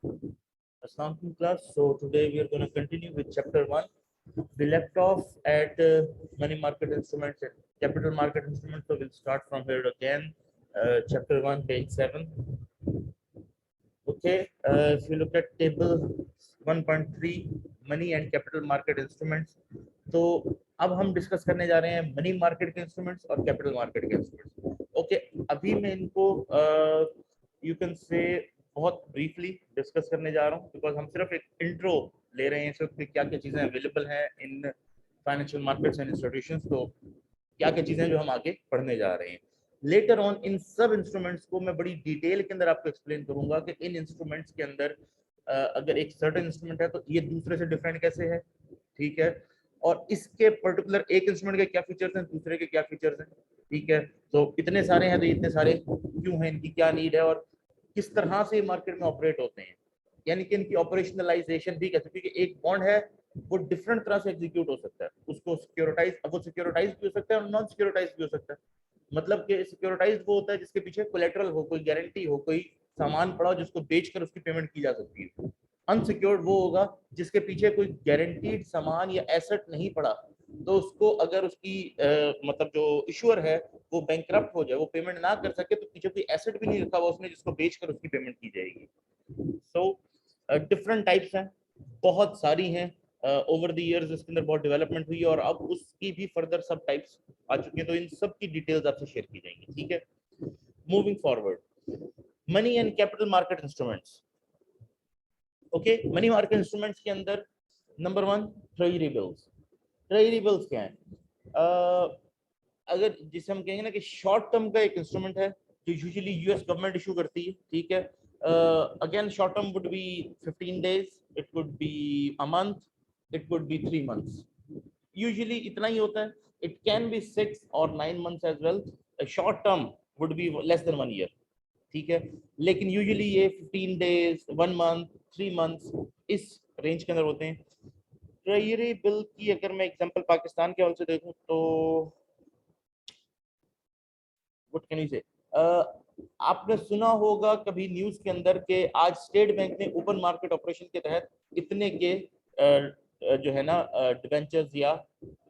Assalamualaikum class. So today we are going to continue with chapter 1. We left off at money market instruments and capital market instruments. So we'll start from here again. Chapter 1, page 7. Okay. If you look at table 1.3, money and capital market instruments. तो अब हम discuss करने जा रहे हैं money market के instruments और capital market के इंस्ट्रूमेंट्स. ओके, अभी मैं इनको यू कैन से बहुत ब्रीफली डिस्कस करने जा रहा हूँ बिकॉज हम सिर्फ एक इंट्रो ले रहे हैं इस वक्त क्या क्या चीज़ें अवेलेबल हैं in financial markets and institutions. तो क्या क्या चीज़ें जो हम आगे पढ़ने जा रहे हैं. लेटर ऑन इन सब इंस्ट्रूमेंट्स को मैं बड़ी डिटेल के अंदर आपको एक्सप्लेन करूंगा कि इन इंस्ट्रूमेंट्स के अंदर अगर एक सर्टेन इंस्ट्रूमेंट है तो ये दूसरे से डिफरेंट कैसे है, ठीक है, और इसके पर्टिकुलर एक इंस्ट्रूमेंट के क्या फीचर्स हैं, दूसरे के क्या फीचर्स हैं, ठीक है. तो इतने सारे हैं तो इतने सारे क्यों हैं, इनकी क्या नीड है और किस तरह से मार्केट में ऑपरेट होते हैं, यानी कि इनकी ऑपरेशनलाइजेशन भी कैसे, क्योंकि एक बॉन्ड है वो डिफरेंट तरह से एग्जीक्यूट हो सकता है. उसको सिक्योरिटाइज, वो सिक्योरिटाइज भी हो सकता है और नॉन सिक्योरिटाइज भी हो सकता है. मतलब कि सिक्योरिटाइज वो होता है जिसके पीछे कोलेटरल हो, कोई गारंटी हो, कोई सामान पड़ा हो जिसको बेचकर उसकी पेमेंट की जा सकती है. अनसिक्योर्ड वो होगा जिसके पीछे कोई गारंटीड सामान या एसेट नहीं पड़ा, तो उसको अगर उसकी मतलब जो इशूअर है वो बैंकरप्ट हो जाए, वो पेमेंट ना कर सके, तो पीछे कोई एसेट भी नहीं रखा हुआ उसने जिसको बेचकर उसकी पेमेंट की जाएगी. सो डिफरेंट टाइप्स हैं, बहुत सारी हैं. ओवर द इयर्स इसके अंदर बहुत डेवलपमेंट हुई है और अब उसकी भी फर्दर सब टाइप्स आ चुकी हैं, तो इन सब की डिटेल्स आपसे शेयर की जाएंगी, ठीक है. Moving forward, money and capital market instruments. Okay, money market instruments के अंदर number 1 treasury bills. Treasury bills क्या है? अगर जिसे हम कहेंगे ना कि शॉर्ट टर्म का एक इंस्ट्रूमेंट है जो यूजुअली यूएस गवर्नमेंट इशू करती है, ठीक है. Again short term would be 15 days, it would be a month, it would be 3 months. Usually इतना ही होता है. It can be 6 or 9 months as well. Short term would be less than 1 year, ठीक है. लेकिन यूजुअली ये 15 days, 1 month, 3 months इस range के अंदर होते हैं. ट्रेजरी बिल की अगर मैं एग्जांपल पाकिस्तान के हवाले से देखूं तो व्हाट कैन यू से, आपने सुना होगा कभी न्यूज के अंदर के आज स्टेट बैंक ने ओपन मार्केट ऑपरेशन के तहत इतने के जो है ना डिबेंचर्स या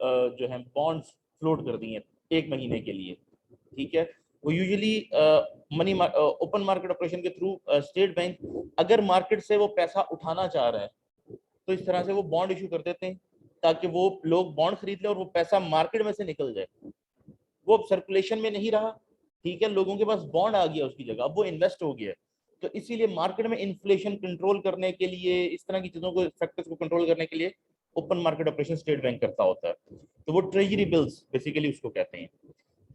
जो है बॉन्ड्स फ्लोट कर दिए 1 महीने के लिए, ठीक है. वो usually money open market operation के थ्रू स्टेट बैंक अगर मार्केट से वो पैसा उठाना चाह रहे हैं तो इस तरह से वो बॉन्ड इशू कर देते हैं ताकि वो लोग बॉन्ड खरीद ले और वो पैसा मार्केट में से निकल जाए. वो अब सर्कुलेशन में नहीं रहा, ठीक है, लोगों के पास बॉन्ड आ गया उसकी जगह, अब वो इन्वेस्ट हो गया. तो इसीलिए मार्केट में इन्फ्लेशन कंट्रोल करने के लिए, इस तरह की चीजों को, फैक्टर्स को कंट्रोल करने के लिए open market operation state bank करता होता है. तो वो ट्रेजरी बिल्स बेसिकली उसको कहते हैं.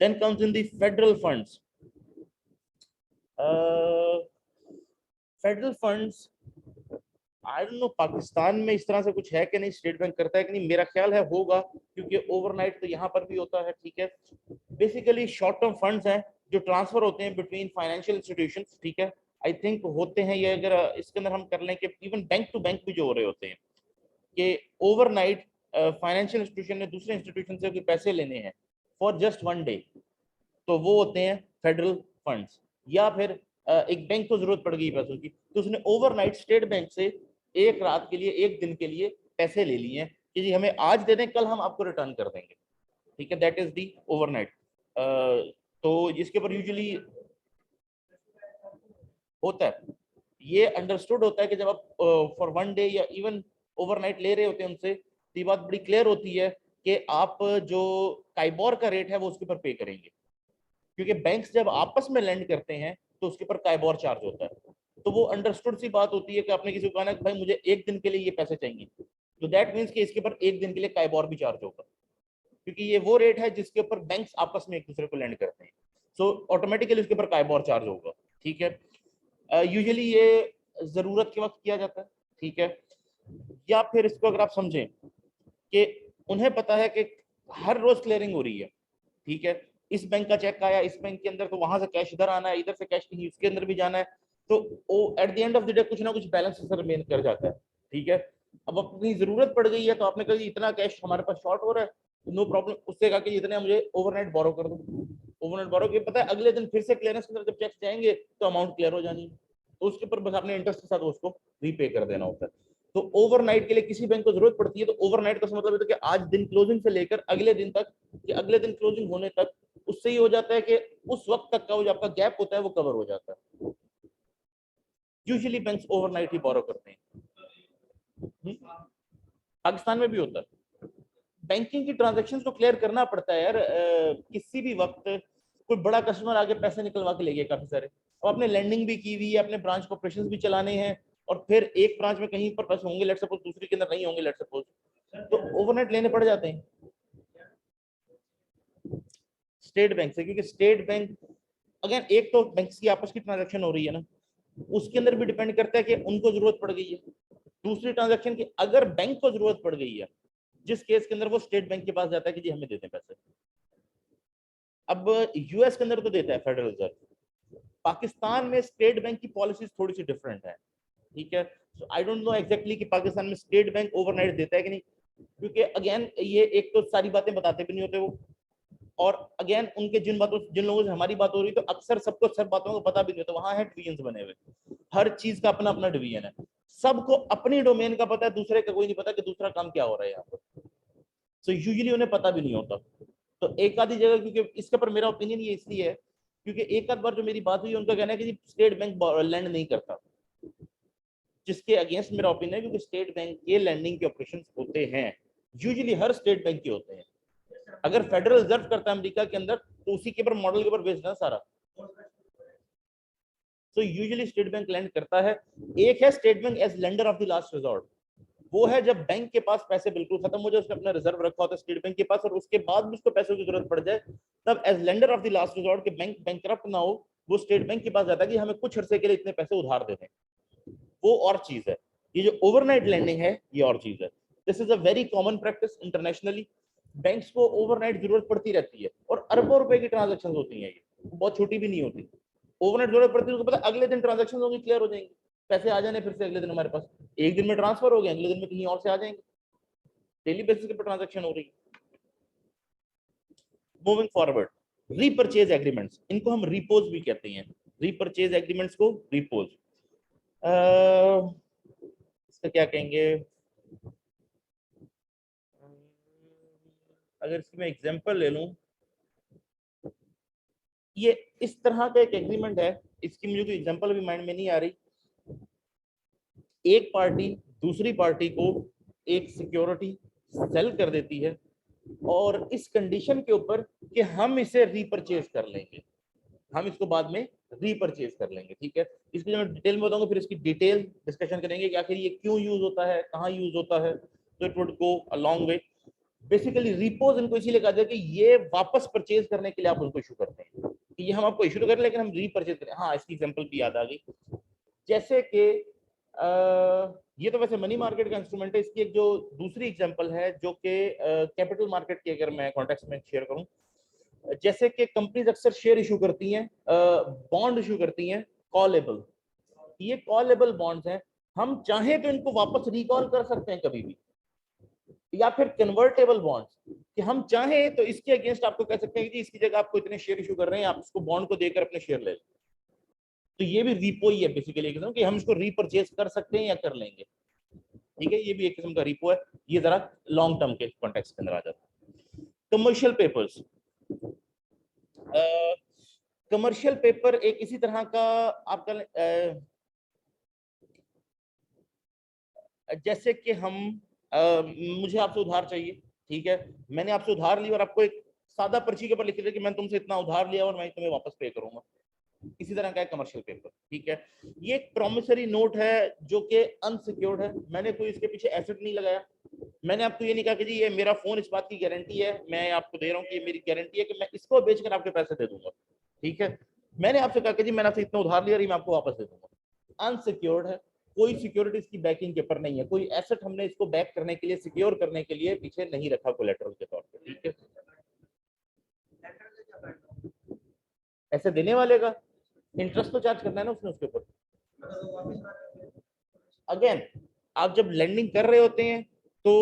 Then comes in the federal funds. Federal funds I don't know Pakistan में इस तरह से कुछ है कि नहीं, स्टेट बैंक करता है कि नहीं, मेरा ख्याल है होगा क्योंकि ओवरनाइट तो यहाँ पर भी होता है, ठीक है. बेसिकली शॉर्ट टर्म फंड्स हैं जो ट्रांसफर होते हैं बिटवीन फाइनेंशियल इंस्टीट्यूशंस, ठीक है. आई थिंक होते हैं ये, अगर इसके अंदर हम कर लें कि इवन बैंक टू बैंक भी जो हो रहे होते हैं कि ओवरनाइट फाइनेंशियल इंस्टीट्यूशन ने दूसरे इंस्टीट्यूशन से कोई पैसे लेने हैं फॉर जस्ट 1 day, तो वो होते हैं फेडरल फंड्स. या फिर एक बैंक को जरूरत पड़ गई पैसों की तो उसने ओवरनाइट स्टेट बैंक से एक रात के लिए, एक दिन के लिए पैसे ले लिए हैं कि जी हमें आज दे दें, कल हम आपको रिटर्न कर देंगे, ठीक है. That is the overnight. तो इसके ऊपर यूजुअली होता है, ये अंडरस्टूड होता है कि जब आप फॉर 1 day या इवन ओवरनाइट ले रहे होते हैं उनसे, तो ये बात बड़ी क्लियर होती है कि आप जो काइबोर का रेट है वो उसके ऊपर पे करेंगे, क्योंकि बैंक्स जब आपस में लेंड करते हैं तो उसके ऊपर काइबोर चार्ज होता है. तो वो अंडरस्टूड सी बात होती है कि आपने किसी को कहा ना कि भाई मुझे 1 दिन के लिए ये पैसे चाहिए, तो दैट मीन्स कि इसके ऊपर 1 दिन के लिए काइबोर भी चार्ज होगा, क्योंकि ये वो रेट है जिसके ऊपर बैंक्स आपस में एक दूसरे को लेंड करते हैं. सो ऑटोमेटिकली उसके ऊपर काइबोर चार्ज होगा, ठीक है. यूजुअली ये जरूरत के वक्त किया जाता है, ठीक है. या फिर इसको अगर आप समझें कि उन्हें पता है कि हर रोज क्लियरिंग हो रही है, ठीक है, इस बैंक का चेक आया इस बैंक के अंदर, तो वहां से कैश इधर आना है, इधर से कैश कहीं उसके अंदर भी जाना है, तो वो at the end of the day कुछ ना कुछ बैलेंस रिमेन कर जाता है, ठीक है. अब अपनी जरूरत पड़ गई है तो आपने कहा इतना कैश हमारे पास शॉर्ट हो रहा है, नो प्रॉब्लम, उससे कहा कि इतने मुझे ओवरनाइट बोरो कर दो. ओवरनाइट बोरो के पता है अगले दिन फिर से क्लियरेंस के अंदर जब चेक जाएंगे तो अमाउंट क्लियर हो जानी है. तो उसके ऊपर बस आपने इंटरेस्ट के साथ उसको रीपे कर देना होता है। तो ओवरनाइट के लिए किसी बैंक को जरूरत पड़ती है, तो ओवरनाइट का मतलब है कि आज दिन क्लोजिंग से लेकर अगले दिन तक, कि अगले दिन क्लोजिंग होने तक, उससे ये हो जाता है कि उस वक्त तक का जो आपका गैप होता है वो कवर हो जाता है। यूजुअली बैंक्स ओवरनाइट ही बोरो करते हैं। पाकिस्तान में भी होता है। बैंकिंग की ट्रांजैक्शंस को क्लियर करना पड़ता है यार। किसी भी वक्त कोई बड़ा कस्टमर आके पैसे निकलवा के ले गया काफी सारे, और आपने लैंडिंग भी की हुई है, अपने ब्रांच ऑपरेशंस भी चलाने हैं, और फिर एक ब्रांच में कहीं पर पैसे होंगे लेट सपोज, दूसरी के अंदर नहीं होंगे लेट सपोज, तो ओवरनाइट लेने पड़ जाते हैं स्टेट बैंक से। क्योंकि स्टेट बैंक अगेन, एक तो बैंक की आपस की ट्रांजैक्शन हो रही है ना, उसके अंदर भी डिपेंड करता है कि उनको जरूरत पड़ गई है। दूसरी ट्रांजैक्शन की अगर बैंक को जरूरत पड़ गई है, जिस केस के अंदर वो स्टेट बैंक के पास जाता है कि जी हमें दे दें पैसे। अब यूएस के अंदर तो देता है फेडरल रिजर्व, पाकिस्तान में स्टेट बैंक की पॉलिसीज थोड़ी सी डिफरेंट है, ठीक है। सो आई डोंट नो एग्जैक्टली कि पाकिस्तान में स्टेट बैंक ओवरनाइट देता है कि नहीं, क्योंकि अगेन ये एक तो सारी बातें बताते भी नहीं होते वो, और अगेन उनके जिन लोगों से हमारी बात हो रही तो अक्सर सबको सब बातों को पता भी नहीं होता। वहां है डिवीजन बने हुए, हर चीज का अपना अपना डिवीजन है, सबको अपनी डोमेन का पता है, दूसरे का कोई नहीं पता कि दूसरा काम क्या हो रहा है यहाँ पर। सो यूजुअली उन्हें पता भी नहीं होता। तो एक आधी जगह, क्योंकि इसके ऊपर मेरा ओपिनियन ये इसलिए है क्योंकि एक आध बार जो मेरी बात हुई, उनका कहना है कि स्टेट बैंक लैंड नहीं करता, जिसके अगेंस्ट मेरा ओपिनियन है, क्योंकि स्टेट बैंक के लैंडिंग के ऑपरेशन होते हैं, यूजुअली हर स्टेट बैंक के होते हैं। अगर फेडरल रिजर्व करता है अमेरिका के अंदर, तो उसी के ऊपर मॉडल के ऊपर बेस्ड है सारा। तो यूजुअली स्टेट बैंक लैंड करता है। एक है state bank as lender of the last resort, वो है जब बैंक के पास पैसे बिल्कुल खत्म हो जाए, उसने अपना रिजर्व रखा होता है स्टेट बैंक के पास, और उसके बाद भी उसको पैसों की जरूरत पड़ जाए, तब as lender of the last resort के बैंक बैंकरप्ट ना हो, वो स्टेट बैंक के पास जाता है कि हमें कुछ अरसे के लिए इतने पैसे उधार दे दें। वो और चीज है। ये जो ओवरनाइट लैंडिंग है ये और चीज है। This is a very common practice internationally. Banks को ओवरनाइट जरूरत पड़ती रहती है, और अरबों रुपए की ट्रांजेक्शन होती है, ये बहुत छोटी भी नहीं होती। ओवरनाइट जरूरत पड़ती है, उसको पता अगले दिन ट्रांजेक्शन होगी, क्लियर हो जाएंगे, पैसे आ जाने फिर से अगले दिन हमारे पास, एक दिन में ट्रांसफर हो गए, अगले दिन में कहीं और से आ जाएंगे, डेली बेसिस पे ट्रांजेक्शन हो रही है। मूविंग फॉरवर्ड, रीपरचेज एग्रीमेंट्स, इनको हम रिपोज भी कहते हैं। रीपरचेज एग्रीमेंट्स को रिपोज, इसका क्या कहेंगे, अगर इसकी मैं एग्जांपल ले लूं, ये इस तरह का एक एग्रीमेंट है, इसकी मुझे कोई एग्जांपल भी माइंड में नहीं आ रही। एक पार्टी दूसरी पार्टी को एक सिक्योरिटी सेल कर देती है, और इस कंडीशन के ऊपर कि हम इसे रीपरचेज कर लेंगे, हम इसको बाद में रीपरचेज कर लेंगे, ठीक है। इसकी मैं डिटेल में बताऊंगा, फिर इसकी डिटेल डिस्कशन करेंगे कि आखिर ये क्यों यूज होता है, कहाँ यूज होता है, तो it would go a long way. Basically repose इनको इसीलिए कहा जाता है कि ये वापस परचेज करने के लिए आप उनको इशू करते हैं, कि ये हम आपको इशू तो करें लेकिन हम रीपरचेज करें। हाँ, इसकी एग्जांपल भी याद आ गई, जैसे कि ये तो वैसे मनी मार्केट का इंस्ट्रूमेंट है, इसकी एक जो दूसरी एग्जांपल है जो कि कैपिटल मार्केट की अगर मैं कॉन्टेक्स्ट में शेयर करूं, जैसे कि कंपनीज अक्सर शेयर इशू करती हैं, बॉन्ड इशू करती हैं, कॉलेबल। ये कॉलेबल बॉन्ड्स हैं, हम चाहें तो इनको वापस रिकॉल कर सकते हैं कभी भी, या फिर कन्वर्टेबल बॉन्ड्स, कि हम चाहें तो इसके अगेंस्ट आपको कह सकते हैं कि इसकी जगह आपको इतने शेयर इशू कर रहे हैं, आप इसको बॉन्ड को देकर अपने शेयर ले लें। तो ये भी रिपो ही है बेसिकली, कि हम इसको रीपरचेज कर सकते हैं या कर लेंगे, ठीक है। ये भी एक किस्म का रिपो है, ये जरा लॉन्ग टर्म के कॉन्टेक्स्ट के अंदर आ जाता है। कमर्शियल पेपर्स, कमर्शियल पेपर एक इसी तरह का आपका, जैसे कि हम मुझे आपसे उधार चाहिए, ठीक है, मैंने आपसे उधार ली और आपको एक सादा पर्ची के ऊपर लिख दिया कि मैंने तुमसे इतना उधार लिया और मैं तुम्हें वापस पे करूंगा, इसी तरह का है कमर्शियल पेपर, ठीक है। ये एक प्रॉमिसरी नोट है जो कि अनसिक्योर्ड है, मैंने कोई इसके पीछे एसेट नहीं लगाया, मैंने आपको ये नहीं कहा कि जी ये मेरा फोन इस बात की गारंटी है, मैं आपको दे रहा हूँ कि ये मेरी गारंटी है कि मैं इसको बेचकर आपके पैसे दे दूंगा, ठीक है। मैंने आपसे कहा कि जी मैंने आपसे इतना उधार लिया और मैं आपको वापस दे दूंगा, अनसिक्योर्ड है, कोई सिक्योरिटी इसकी बैकिंग के ऊपर नहीं है, कोई एसेट हमने इसको बैक करने के लिए, सिक्योर करने के लिए पीछे नहीं रखा कोलेटरल के तौर पे, ठीक है। ऐसे देने वाले का इंटरेस्ट तो चार्ज करना है ना उसने उसके ऊपर। अगेन, आप जब लेंडिंग कर रहे होते हैं तो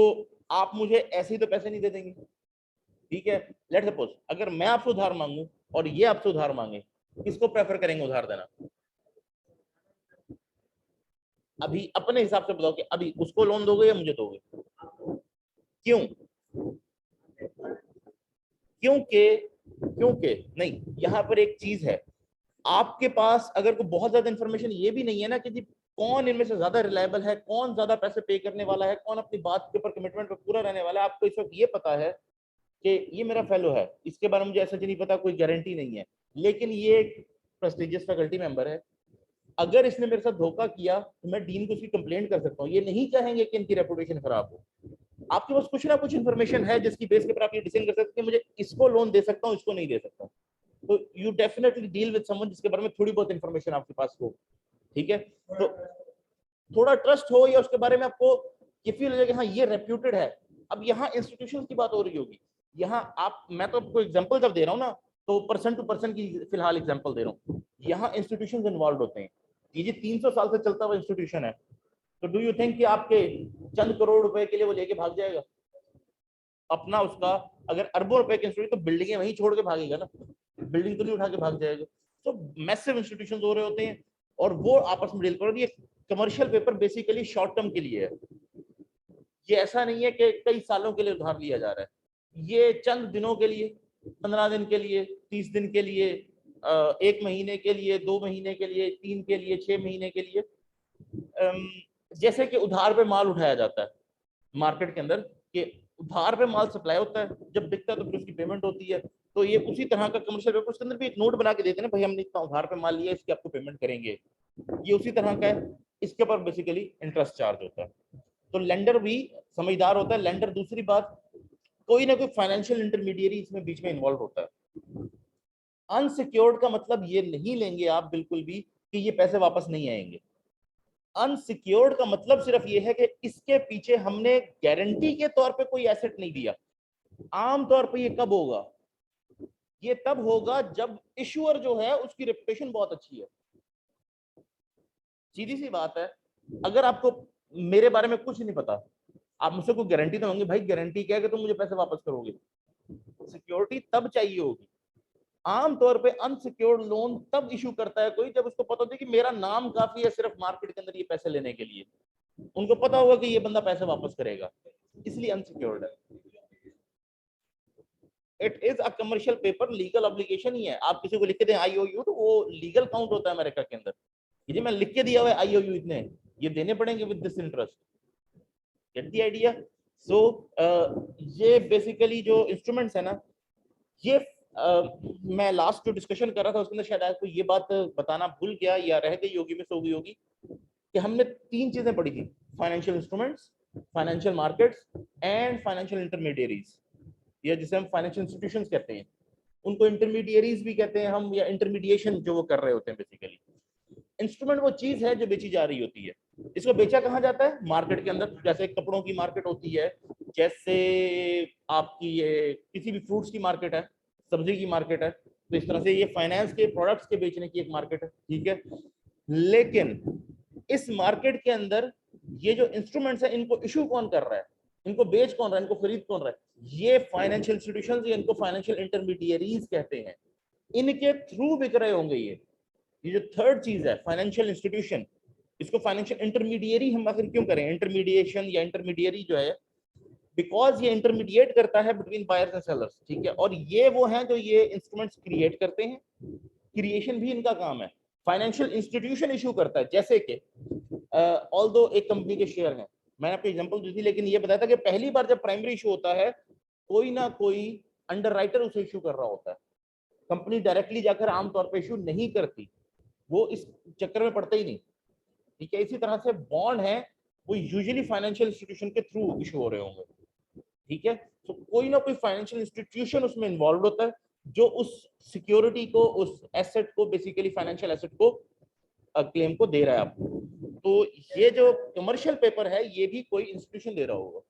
आप मुझे ऐसे ही तो पैसे नहीं दे देंगे, ठीक है। लेट सपोज अगर मैं आपसे उधार मांगू और ये आपसे उधार मांगे, किसको प्रेफर करेंगे उधार देना? अभी अपने हिसाब से बताओ कि अभी उसको लोन दोगे या मुझे दोगे? क्यों? क्योंकि क्योंकि नहीं, यहाँ पर एक चीज है, आपके पास अगर कोई बहुत ज्यादा इंफॉर्मेशन ये भी नहीं है ना कि जी कौन इनमें से ज्यादा रिलायबल है, कौन ज्यादा पैसे पे करने वाला है, कौन अपनी बात के ऊपर कमिटमेंट पे पूरा रहने वाला है। आपको इस वक्त ये पता है कि ये मेरा फेलो है, इसके बारे में मुझे ऐसा नहीं पता, कोई गारंटी नहीं है, लेकिन ये एक प्रेस्टिजियस फैकल्टी मेंबर है, अगर इसने मेरे साथ धोखा किया तो मैं डीन को उसकी कंप्लेंट कर सकता हूँ। ये नहीं चाहेंगे कि इनकी रेपुटेशन खराब हो। आपके पास कुछ ना कुछ इन्फॉर्मेशन है जिसकी बेस के ऊपर आप ये डिसीजन कर सकते हैं मुझे इसको लोन दे सकता हूँ, इसको नहीं दे सकता। तो you definitely deal with someone जिसके बारे में थोड़ी बहुत इन्फॉर्मेशन आपके पास हो, ठीक है? तो थोड़ा ट्रस्ट हो या उसके बारे में आपको ये फील हो जाए कि हाँ ये रेप्यूटेड है। अब यहाँ इंस्टीट्यूशन की बात हो रही होगी, यहाँ आप, मैं तो आपको एग्जांपल जब दे रहा हूँ ना, तो पर्सन टू पर्सन की फिलहाल एग्जांपल दे रहा हूँ। यहाँ इंस्टीट्यूशंस इन्वॉल्व होते हैं, ये 300 साल से चलता हुआ इंस्टीट्यूशन है, तो डू यू थिंक कि आपके चंद करोड़ रुपए के लिए वो लेके भाग जाएगा अपना? उसका अगर अरबों रुपए के इंस्टीट्यूट, तो बिल्डिंगें वहीं छोड़ के भागेगा ना, बिल्डिंग तो नहीं उठा के भाग जाएगा। तो मैसिव इंस्टीट्यूशंस हो रहे होते हैं और वो आपस में डील करो। ये commercial paper basically short term के लिए है, ये ऐसा नहीं है कि कई सालों के लिए उधार लिया जा रहा है, ये चंद दिनों के लिए, 15 दिन के लिए, 30 दिन के लिए, 1 महीने के लिए, 2 महीने के लिए, 3 के लिए, 6 महीने के लिए। जैसे कि उधार पे माल उठाया जाता है मार्केट के अंदर, कि उधार पे माल सप्लाई होता है, जब बिकता है तो फिर उसकी पेमेंट होती है। तो ये उसी तरह का कमर्शियल पेपर, उसके अंदर भी एक नोट बना के देते हैं ना, भाई हमने इतना उधार पे माल लिया, इसकी आपको पेमेंट करेंगे, ये उसी तरह का है। इसके ऊपर बेसिकली इंटरेस्ट चार्ज होता है। तो लेंडर भी समझदार होता है। लेंडर, दूसरी बात, कोई ना कोई फाइनेंशियल इंटरमीडिएरी इसमें बीच में इन्वॉल्व होता है। अनसिक्योर्ड का मतलब ये नहीं लेंगे आप बिल्कुल भी कि ये पैसे वापस नहीं आएंगे। अनसिक्योर्ड का मतलब सिर्फ ये है कि इसके पीछे हमने गारंटी के तौर पे कोई एसेट नहीं दिया। आमतौर पे ये कब होगा? ये तब होगा जब इशूअर जो है उसकी रेपुटेशन बहुत अच्छी है। सीधी सी बात है, अगर आपको मेरे बारे में कुछ नहीं पता, आप मुझसे कोई गारंटी तो मांगे, भाई गारंटी क्या है कि तुम मुझे पैसे वापस करोगे? सिक्योरिटी तब चाहिए होगी। आमतौर पे अनसिक्योर्ड लोन तब इशू करता है कोई जब उसको पता होता है कि मेरा नाम काफी है सिर्फ मार्केट के अंदर ये पैसे लेने के लिए, उनको पता होगा कि ये बंदा पैसे वापस करेगा, इसलिए अनसिक्योर्ड है। It is a commercial paper, legal obligation ही है। आप किसी को लिख के दें IOU, तो वो लीगल काउंट होता है अमेरिका के अंदर। ये मैं लिख के दिया हुआ है IOU, इतने ये देने पड़ेंगे with this interest. Get the idea? So ये बेसिकली जो इंस्ट्रूमेंट्स है ना, ये मैं लास्ट जो डिस्कशन कर रहा था उसके अंदर शायद आपको ये बात बताना भूल गया या रह गई होगी, मिस हो गई होगी, कि हमने 3 चीजें पढ़ी थी: financial instruments, financial markets and financial intermediaries, या जिसे हम फाइनेंशियल इंस्टीट्यूशंस कहते हैं, उनको इंटरमीडियरीज भी कहते हैं हम, या इंटरमीडिएशन जो वो कर रहे होते हैं। बेसिकली इंस्ट्रूमेंट वो चीज है जो बेची जा रही होती है। इसको बेचा कहाँ जाता है? मार्केट के अंदर। जैसे कपड़ों की मार्केट होती है, जैसे आपकी ये किसी भी फ्रूट्स की मार्केट है, सब्जी की मार्केट है, तो इस तरह से ये फाइनेंस के प्रोडक्ट्स के बेचने की एक मार्केट है, ठीक है? लेकिन इस मार्केट के अंदर ये जो इंस्ट्रूमेंट्स है, इनको इशू कौन कर रहा है, इनको बेच कौन रहा है, इनको खरीद कौन रहा है? ये फाइनेंशियल इंस्टीट्यूशंस, या इनको फाइनेंशियल इंटरमीडियरीज कहते हैं। इनके थ्रू बिक रहे होंगे ये जो थर्ड चीज है फाइनेंशियल इंस्टीट्यूशन, इसको फाइनेंशियल इंटरमीडियरी हम आखिर क्यों करें? इंटरमीडिएशन या इंटरमीडियरी जो है, बिकॉज ये इंटरमीडिएट करता है बिटवीन बायर्स एंड सेलर्स, ठीक है? और ये वो हैं जो ये इंस्ट्रूमेंट्स क्रिएट करते हैं, क्रिएशन भी इनका काम है। फाइनेंशियल इंस्टीट्यूशन इशू करता है, जैसे कि ऑल्दो एक कंपनी के शेयर हैं, मैंने आपको एग्जांपल दी थी, लेकिन ये बताया था कि पहली बार जब प्राइमरी इशू होता है, कोई ना कोई अंडरराइटर उसे इशू कर रहा होता है। कंपनी डायरेक्टली जाकर आमतौर पर इशू नहीं करती, वो इस चक्कर में पड़ता ही नहीं, ठीक है? इसी तरह से बॉन्ड है, वो यूजुअली फाइनेंशियल इंस्टीट्यूशन के थ्रू इशू हो रहे होंगे, ठीक है? तो कोई ना कोई फाइनेंशियल इंस्टीट्यूशन उसमें इन्वॉल्व होता है जो उस सिक्योरिटी को, उस एसेट को, बेसिकली फाइनेंशियल एसेट को, क्लेम को दे रहा है आपको। तो ये जो कमर्शियल पेपर है, ये भी कोई इंस्टीट्यूशन दे रहा होगा।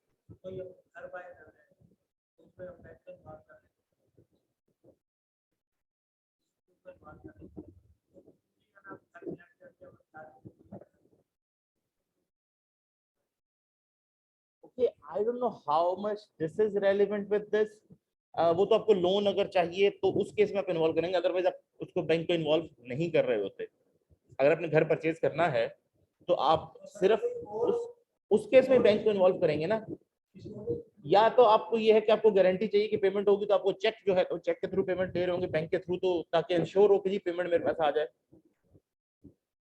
आई don't know how much this is relevant with this. वो तो आपको लोन अगर चाहिए तो उस केस में आप इन्वॉल्व करेंगे, अदरवाइज आप उसको बैंक को इन्वॉल्व नहीं कर रहे होते। अगर आपने घर परचेज करना है तो आप सिर्फ उस केस में बैंक को इन्वॉल्व करेंगे ना। या तो आपको ये है कि आपको गारंटी चाहिए कि पेमेंट होगी, तो आपको चेक जो है तो चेक के थ्रू पेमेंट दे रहे होंगे बैंक के थ्रू, तो ताकि इंश्योर हो कि जी पेमेंट मेरे पास आ जाए।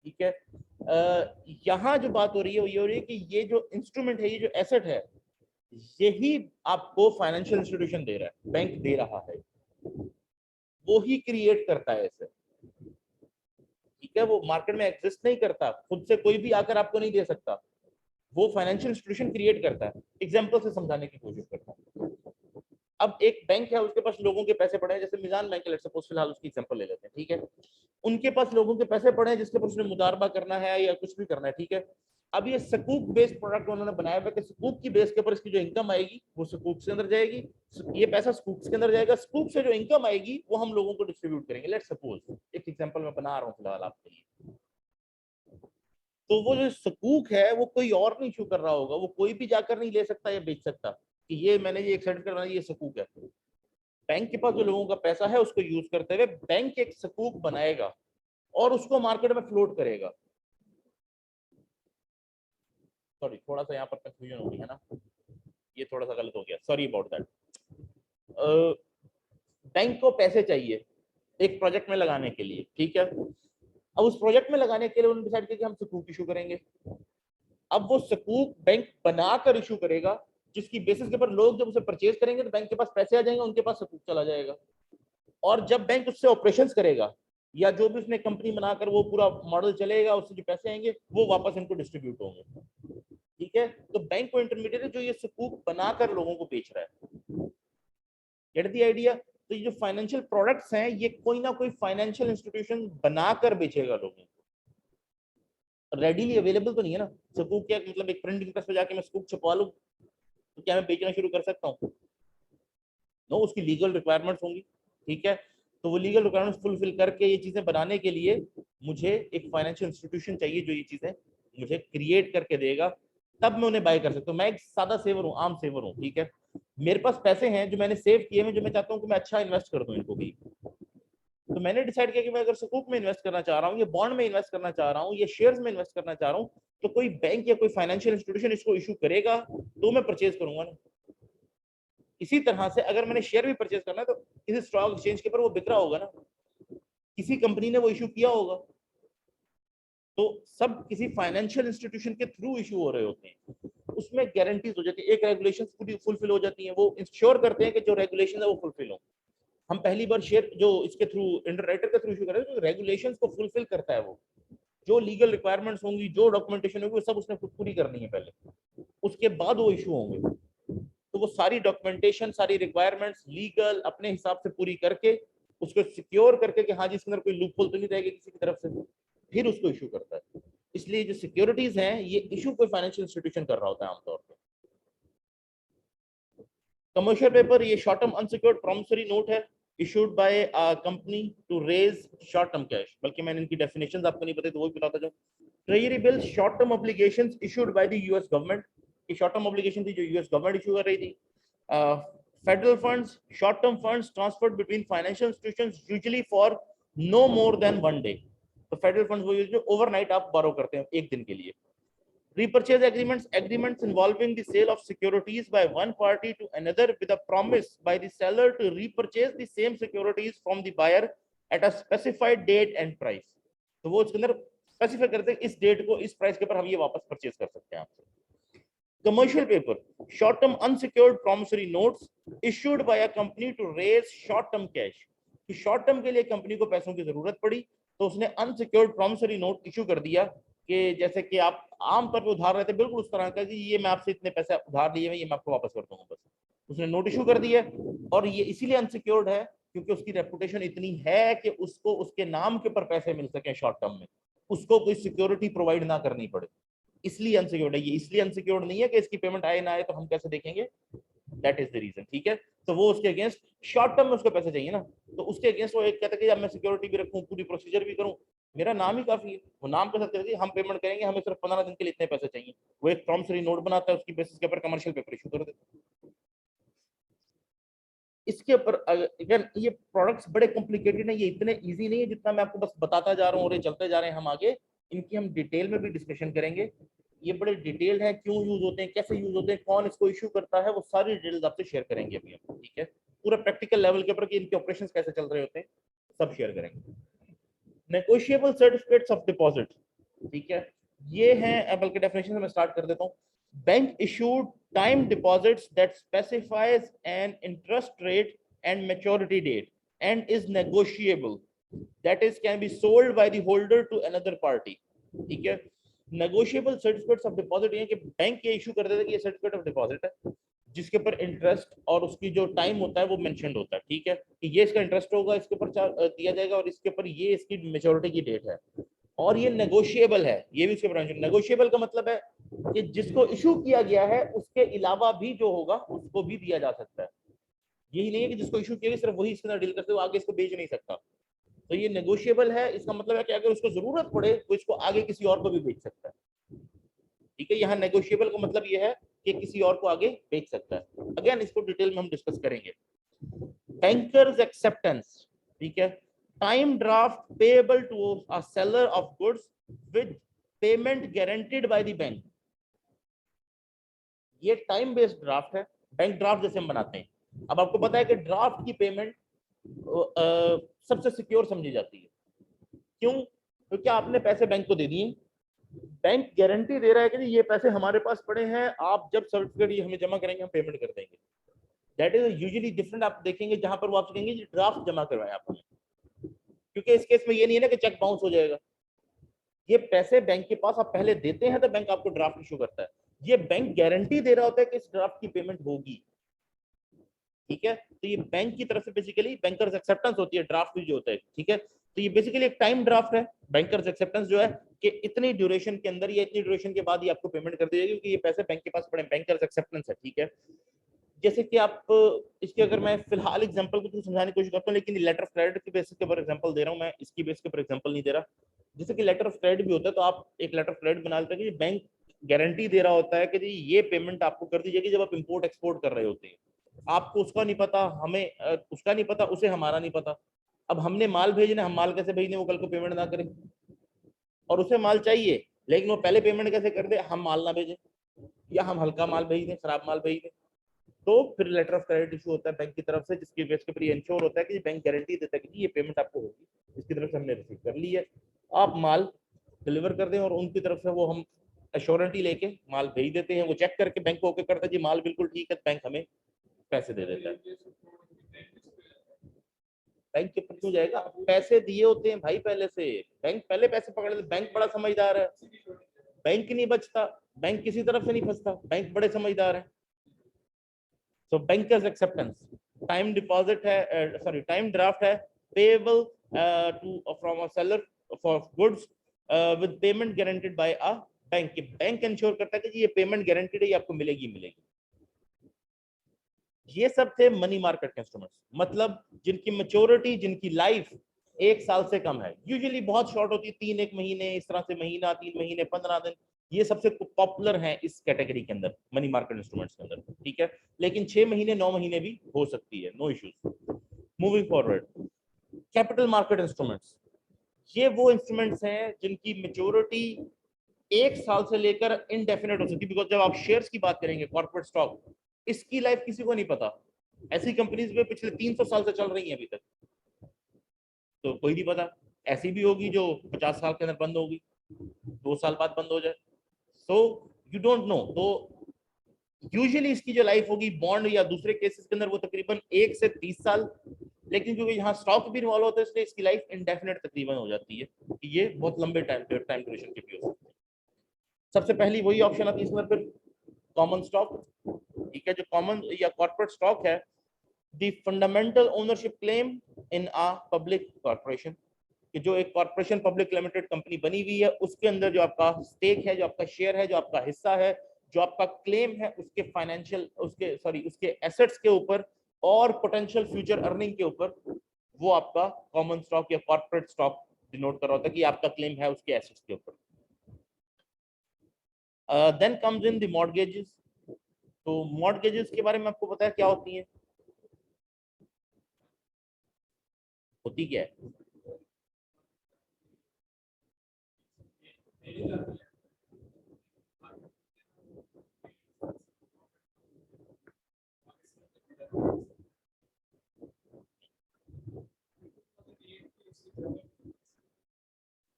ठीक है, यहाँ जो बात हो रही है वो ये हो रही है कि ये जो इंस्ट्रूमेंट है, ये जो एसेट है, यही आपको फाइनेंशियल इंस्टीट्यूशन दे रहा है, बैंक दे रहा है, वो ही क्रिएट करता है इसे। ठीक है, वो मार्केट में एग्जिस्ट नहीं करता, खुद से कोई भी आकर आपको नहीं दे सकता, वो फाइनेंशियल इंस्टीट्यूशन क्रिएट करता है। एग्जांपल से समझाने की कोशिश करता हूँ। अब एक बैंक है, उसके पास लोगों के पैसे पड़े हैं, जैसे मिजान बैंक है, लेट्स सपोज फिलहाल उसकी एग्जांपल ले लेते हैं। ठीक है, उनके पास लोगों के पैसे पड़े हैं जिसके ऊपर उसने मुदारबा करना है या कुछ भी करना है। ठीक है, अब ये सकूक बेस्ड प्रोडक्ट उन्होंने बनाया हुआ है कि सकूक की बेस के ऊपर इसकी जो इनकम आएगी वो सकूक से अंदर जाएगी, ये पैसा सकूक के अंदर जाएगा, सकूक से जो इनकम आएगी वो हम लोगों को डिस्ट्रीब्यूट करेंगे। लेट्स सपोज एक एग्जांपल मैं बना रहा हूँ फिलहाल आपके लिए। तो वो जो सकूक है वो कोई और नहीं इशू कर रहा होगा, वो कोई भी जाकर नहीं ले सकता या बेच सकता कि ये मैंने ये एक्सेप्ट करना, ये सकूक है। बैंक के पास जो लोगों का पैसा है उसको यूज करते हुए बैंक एक सकूक बनाएगा और उसको मार्केट में फ्लोट करेगा। सॉरी, थोड़ा सा यहाँ पर कंफ्यूजन हो गई है ना, ये थोड़ा सा गलत हो गया, सॉरी अबाउट दैट। बैंक को पैसे चाहिए एक प्रोजेक्ट में लगाने के लिए। ठीक है, अब उस प्रोजेक्ट में लगाने के लिए उन्होंने डिसाइड किया कि हम सकूक इशू करेंगे। अब वो सकूक बैंक बनाकर इशू करेगा, जिसकी बेसिस के ऊपर लोग जब उसे परचेज करेंगे तो बैंक के पास पैसे आ जाएंगे, उनके पास सकूक चला जाएगा। और जब बैंक उससे ऑपरेशंस करेगा या जो भी उसने कंपनी बनाकर वो पूरा मॉडल चलेगा, उससे जो पैसे आएंगे वो वापस इनको डिस्ट्रीब्यूट होंगे। ठीक है, तो बैंक को इंटरमीडिएट है जो ये सकूक बनाकर लोगों को बेच रहा है। Gate the idea? तो ये जो फाइनेंशियल प्रोडक्ट्स हैं ये कोई ना कोई फाइनेंशियल इंस्टीट्यूशन बनाकर बेचेगा लोगों को, रेडीली अवेलेबल तो नहीं है ना। सकूक क्या मतलब एक प्रिंटिंग प्रेस पे जाके मैं सकूक छपवा लूं तो क्या मैं बेचना शुरू कर सकता हूँ? नो, उसकी लीगल रिक्वायरमेंट्स होंगी। ठीक है, तो वो लीगल रिक्वायरमेंट्स फुलफिल करके ये चीजें बनाने के लिए मुझे एक फाइनेंशियल इंस्टीट्यूशन चाहिए जो ये चीजें मुझे क्रिएट करके देगा, तब मैं उन्हें बाय कर सकता हूँ। मैं एक सादा सेवर हूँ, आम सेवर हूँ। ठीक है, मेरे पास पैसे हैं जो मैंने सेव किए हैं, जो मैं चाहता हूँ कि मैं अच्छा इन्वेस्ट कर दूं इनको भी। तो मैंने डिसाइड किया कि मैं अगर सकूक में इन्वेस्ट करना चाह रहा हूँ, या बॉन्ड में इन्वेस्ट करना चाह रहा हूँ, या शेयर्स में इन्वेस्ट करना चाह रहा हूँ, तो कोई बैंक या कोई फाइनेंशियल इंस्टीट्यूशन इसको इशू करेगा तो मैं परचेज करूंगा ना। इसी तरह से अगर मैंने शेयर भी परचेज करना है तो किसी स्टॉक एक्सचेंज के ऊपर वो बिक रहा होगा ना, किसी कंपनी ने वो इशू किया होगा, तो सब किसी फाइनेंशियल इंस्टीट्यूशन के थ्रू इशू हो रहे होते हैं। उसमें गारंटीज हो जाती है, एक रेगुलेशन पूरी फुलफिल हो जाती है, वो इंश्योर करते हैं कि जो रेगुलेशन है वो फुलफिल हो। हम पहली बार शेयर जो इसके थ्रू इंटरराइटर के थ्रू इशू कर रहे हैं, तो रेगुलेशंस को फुलफिल करता है वो, जो लीगल रिक्वायरमेंट्स होंगी, जो डॉक्यूमेंटेशन होगी, वो सब उसने खुद पूरी करनी है पहले, उसके बाद वो इशू होंगे। तो वो सारी डॉक्यूमेंटेशन, सारी रिक्वायरमेंट्स लीगल अपने हिसाब से पूरी करके उसको सिक्योर करके कि हाँ जी इसके अंदर कोई लूपहोल तो नहीं रहेगी किसी की तरफ से, फिर उसको इशू करता है। इसलिए जो सिक्योरिटीज हैं ये इशू कोई फाइनेंशियल इंस्टीट्यूशन कर रहा होता है आमतौर पर। कमर्शियल पेपर ये short term unsecured promissory note है issued by company to raise short term cash. बल्कि मैंने इनकी डेफिनेशंस आपको नहीं बताई तो वो भी बताता जाऊं। Treasury bills short term obligations issued by the US government, की शॉर्ट टर्म ऑब्लिगेशन थी जो यूएस गवर्नमेंट इशू कर रही थी। Federal funds short term funds transferred between financial institutions usually for no more than one day. तो federal funds वो जो overnight आप बोरो करते हैं एक दिन के लिए। Repurchase agreements, agreements involving the sale of securities by one party to another with a promise by the seller to repurchase the same securities from the buyer at a specified date and price। तो वो उसके अंदर specify करते हैं इस date को इस price के ऊपर हम ये वापस परचेज कर सकते हैं आपसे। Commercial paper, short-term unsecured promissory notes issued by a company to raise short-term cash। कि शॉर्ट टर्म के लिए कंपनी को पैसों की जरूरत पड़ी तो उसने अनसिक्योर्ड प्रॉमिसरी नोट इशू कर दिया, कि जैसे कि आप आमतौर पर उधार रहते बिल्कुल उस तरह का कि ये मैं आपसे इतने पैसे उधार लिए हैं, ये मैं आपको वापस कर दूंगा, बस उसने नोट इशू कर दिया। और ये इसीलिए अनसिक्योर्ड है क्योंकि उसकी रेपुटेशन इतनी है कि उसको उसके नाम के ऊपर पैसे मिल सके शॉर्ट टर्म में, उसको कोई सिक्योरिटी प्रोवाइड ना करनी पड़े, इसलिए अनसिक्योर्ड है। ये इसलिए अनसिक्योर्ड नहीं है कि इसकी पेमेंट आए ना आए तो हम कैसे देखेंगे, दैट इज द रीजन। ठीक है, तो वो उसके अगेंस्ट शॉर्ट टर्म में उसको पैसे चाहिए ना, तो उसके अगेंस्ट वो एक कहता है कि मैं सिक्योरिटी भी रखूं, पूरी प्रोसीजर भी करूं, मेरा नाम ही काफी है, वो नाम के साथ कहते हैं हम पेमेंट करेंगे, हमें सिर्फ 15 दिन के लिए इतने पैसे चाहिए, वो एक प्रॉमिसरी नोट बनाता है, उसकी बेसिस के ऊपर कमर्शियल पेपर इशू कर देता है। इसके ऊपर अगर ये प्रोडक्ट्स बड़े कॉम्प्लिकेटेड हैं, ये इतने इजी नहीं है जितना मैं आपको बस बताता जा रहा हूँ और ये चलते जा रहे हैं हम आगे। इनकी हम डिटेल में भी डिस्कशन करेंगे। ये बड़े डिटेल्ड है, क्यों यूज होते हैं, कैसे यूज होते हैं, कौन इसको इशू करता है, वो सारी डिटेल्स आपसे शेयर करेंगे अभी हम, ठीक है। पूरा प्रैक्टिकल लेवल के ऊपर कि इनके ऑपरेशंस कैसे चल रहे होते हैं सब शेयर करेंगे। नेगोशिएबल सर्टिफिकेट्स ऑफ डिपॉजिट, ठीक है, ये हैं, बल्कि डेफिनेशन से मैं स्टार्ट कर देता हूँ। Bank issued time deposits that specifies an interest rate and maturity date and is negotiable, that is can be sold by the holder to another party, ठीक है। नेगोशिएबल सर्टिफिकेट्स ऑफ डिपॉजिट ये कि bank ये issue कर देता है कि ये सर्टिफिकेट ऑफ डिपॉजिट है जिसके ऊपर इंटरेस्ट और उसकी जो टाइम होता है वो मेंशन्ड होता है, ठीक है, कि ये इसका इंटरेस्ट होगा, इसके ऊपर दिया जाएगा और इसके ऊपर ये इसकी मेच्योरिटी की डेट है, और ये नेगोशिएबल है, ये भी उसके ऊपर। नेगोशिएबल का मतलब है कि जिसको इशू किया गया है उसके अलावा भी जो होगा उसको भी दिया जा सकता है। यही नहीं है कि जिसको इशू किया गया सिर्फ वही इसके अंदर डील करते हो, आगे इसको बेच नहीं सकता। तो ये नेगोशिएबल है, इसका मतलब है कि अगर उसको जरूरत पड़े तो इसको आगे किसी और को भी बेच सकता है, ठीक है। यहाँ नेगोशिएबल का मतलब ये है कि किसी और को आगे बेच सकता है। अगेन इसको डिटेल में हम डिस्कस करेंगे। बैंकर्स एक्सेप्टेंस, ठीक है, time draft payable to a seller of goods with payment guaranteed by the bank. ये टाइम बेस्ड ड्राफ्ट है, बैंक ड्राफ्ट जैसे हम बनाते हैं। अब आपको पता है कि ड्राफ्ट की पेमेंट सबसे सिक्योर समझी जाती है। क्यों? क्योंकि आपने पैसे बैंक को दे दिए, बैंक गारंटी दे रहा है कि ये पैसे हमारे पास पड़े हैं, आप जब सर्टिफिकेट ये हमें जमा करेंगे हम पेमेंट कर देंगे। दैट इज यूजुअली डिफरेंट, आप देखेंगे जहां पर वो आपसे कहेंगे ड्राफ्ट जमा करवाएं आप हमें, क्योंकि इस केस में ये नहीं है ना कि चेक बाउंस हो जाएगा। ये पैसे बैंक के पास आप पहले देते हैं तो बैंक आपको ड्राफ्ट इशू करता है, ये बैंक गारंटी दे रहा होता है कि इस ड्राफ्ट की पेमेंट होगी, ठीक है। तो ये बैंक की तरफ से बेसिकली बैंकर्स एक्सेप्टेंस होती है, ड्राफ्ट जो होता है, ठीक है। तो ये बेसिकली एक टाइम ड्राफ्ट है। बैंकर्स एक्सेप्टेंस जो है कि इतनी ड्यूरेशन के अंदर या इतनी ड्यूरेशन के बाद ही आपको पेमेंट कर दी जाएगी क्योंकि ये पैसे बैंक के पास पड़े, बैंकर्स एक्सेप्टेंस है, ठीक है। जैसे कि आप इसके, अगर मैं फिलहाल एग्जांपल को तो समझाने की कोशिश करता हूँ, लेकिन लेटर ऑफ क्रेडिट की बेसिस के ऊपर एग्जांपल दे रहा हूँ मैं, इसकी बेसिस के ऊपर एग्जांपल नहीं दे रहा। जैसे कि लेटर ऑफ क्रेडिट भी होता है, तो आप एक लेटर ऑफ क्रेडिट बना लेते हैं कि बैंक गारंटी दे रहा होता है कि जी ये पेमेंट आपको कर दी जाएगी जब आप इंपोर्ट एक्सपोर्ट कर रहे होते हैं। आपको उसका नहीं पता, हमें उसका नहीं पता, उसे हमारा नहीं पता। अब हमने माल भेजना, हम माल कैसे भेजने, वो कल को पेमेंट ना करें, और उसे माल चाहिए लेकिन वो पहले पेमेंट कैसे कर दे, हम माल ना भेजें या हम हल्का माल भेज दें, खराब माल भेज दें, तो फिर लेटर ऑफ क्रेडिट इशू होता है बैंक की तरफ से, जिसकी बेस के ऊपर ये इंश्योर होता है कि बैंक गारंटी देता है कि ये पेमेंट आपको होगी, इसकी तरफ से हमने रिसीव कर ली है, आप माल डिलीवर कर दें, और उनकी तरफ से वो हम एश्योरिटी लेके माल भेज देते हैं, वो चेक करके बैंक को ओके करता है जी माल बिल्कुल ठीक है, बैंक हमें पैसे दे देता है। बैंक के ऊपर क्यों जाएगा, पैसे दिए होते हैं भाई पहले से, बैंक पहले पैसे पकड़ लेते, बैंक बड़ा समझदार है, बैंक नहीं बचता, बैंक किसी तरफ से नहीं फंसता, बैंक बड़े समझदार है। So bankers acceptance, time deposit है, सॉरी टाइम ड्राफ्ट है, payable to from a seller for goods with payment guaranteed by a bank. Bank ensure करता है कि ये पेमेंट गारंटीड है, आपको मिलेगी मिलेगी। ये सब थे मनी मार्केट के इंस्ट्रूमेंट्स, मतलब जिनकी मैच्योरिटी, जिनकी लाइफ 1 साल से कम है, यूजुअली बहुत शॉर्ट होती है, 3 1 महीने, इस तरह से महीना, 3 महीने, 15 दिन, ये सबसे पॉपुलर है इस कैटेगरी के अंदर, मनी मार्केट इंस्ट्रूमेंट्स के अंदर, ठीक है। लेकिन 6 महीने 9 महीने भी हो सकती है, no issues. Moving forward, capital market instruments, ये वो इंस्ट्रूमेंट्स हैं जिनकी मेच्योरिटी 1 साल से लेकर इनडेफिनेट हो सकती है, बिकॉज जब आप शेयर्स की बात करेंगे, कॉर्पोरेट स्टॉक, इसकी लाइफ किसी को नहीं पता। ऐसी कंपनीज में पिछले 300 साल से चल रही हैं अभी तक, तो कोई नहीं पता। ऐसी भी होगी जो 50 साल के अंदर बंद होगी, 2 साल बाद बंद हो जाए, सो यू डोंट नो। तो यूजुअली इसकी जो लाइफ होगी बॉन्ड या दूसरे केसेस के अंदर वो तकरीबन 1 से 30 साल, लेकिन क्योंकि यहाँ स्टॉक भी इन्वॉल्व होता है इसलिए इसकी लाइफ इनडेफिनेट तकरीबन हो जाती है, ये बहुत लंबे टाइम ड्यूरेशन की भी हो सकती है। सबसे पहली वही ऑप्शन आती है इसमें, फिर कॉमन स्टॉक, ठीक है। जो कॉमन या कॉर्पोरेट स्टॉक है, the fundamental ownership claim in a public corporation, कि जो एक कॉर्पोरेशन पब्लिक लिमिटेड कंपनी बनी हुई है उसके अंदर जो आपका स्टेक है, जो आपका शेयर है, जो आपका हिस्सा है, जो आपका क्लेम है उसके फाइनेंशियल, उसके सॉरी उसके एसेट्स के ऊपर और पोटेंशियल फ्यूचर अर्निंग के ऊपर, वो आपका कॉमन स्टॉक या कॉर्पोरेट स्टॉक डिनोट कर रहा होता है कि आपका क्लेम है उसके एसेट्स के ऊपर। Then comes in the mortgages. तो मॉर्गेजेस के बारे में आपको पता है क्या होती है, होती क्या है?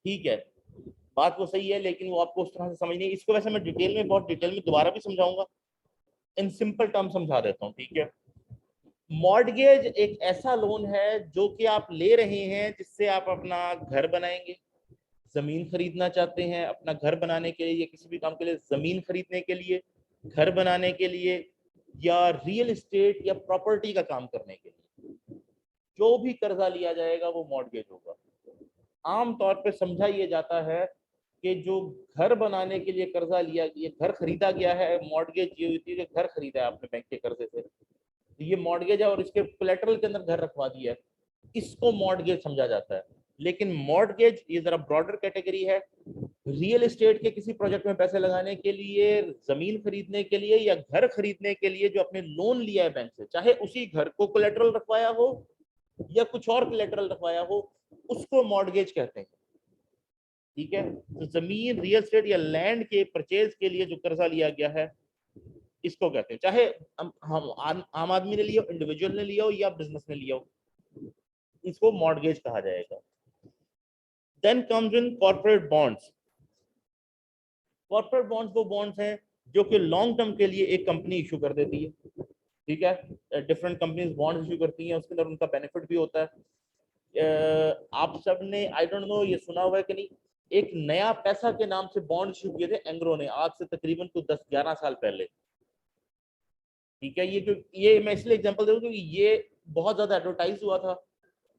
ठीक है, बात वो सही है, लेकिन वो आपको उस तरह से समझ नहीं। इसको वैसे मैं डिटेल में, बहुत डिटेल में दोबारा भी समझाऊंगा, इन सिंपल टर्म समझा देता हूँ, ठीक है। मॉर्गेज एक ऐसा लोन है जो कि आप ले रहे हैं जिससे आप अपना घर बनाएंगे, जमीन खरीदना चाहते हैं अपना घर बनाने के लिए, या किसी भी काम के लिए, जमीन खरीदने के लिए, घर बनाने के लिए, या रियल एस्टेट या प्रॉपर्टी का काम करने के लिए, जो भी कर्जा लिया जाएगा वो मॉर्गेज होगा। आमतौर पे समझा ये जाता है कि जो घर बनाने के लिए कर्जा लिया, ये घर खरीदा गया है, मॉर्गेज ये होती है कि घर खरीदा है आपने बैंक के कर्जे से, तो ये मॉर्गेज है और इसके कोलेटरल के अंदर घर रखवा दिया है, इसको मॉर्गेज समझा जाता है। लेकिन मॉर्गेज ये जरा ब्रॉडर कैटेगरी है। रियल एस्टेट के किसी प्रोजेक्ट में पैसे लगाने के लिए, जमीन खरीदने के लिए या घर खरीदने के लिए जो आपने लोन लिया है बैंक से, चाहे उसी घर को कोलेटरल रखवाया हो या कुछ और कोलेटरल रखवाया हो, उसको मॉर्गेज कहते हैं, ठीक है। तो जमीन, रियल एस्टेट या लैंड के परचेज के लिए जो कर्जा लिया गया है, इसको कहते हैं, चाहे हम आम आदमी ने लिया हो, इंडिविजुअल ने लिया हो या बिजनेस ने लिया हो, इसको मॉर्गेज कहा जाएगा। Then comes in corporate bonds. Corporate bonds वो बॉन्ड्स हैं जो कि लॉन्ग टर्म के लिए एक कंपनी इशू कर देती है, ठीक है। डिफरेंट कंपनीज बॉन्ड इशू करती हैं, उसके अंदर उनका बेनिफिट भी होता है। आप सब ने, आई डोंट नो ये सुना हुआ है कि नहीं, एक नया पैसा के नाम से बॉन्ड इशू किए थे एंग्रो ने, आज से तकरीबन तो 10-11 साल पहले, ठीक है। ये मैं इसलिए एग्जांपल दे रहा हूं क्योंकि ये बहुत ज्यादा एडवर्टाइज हुआ था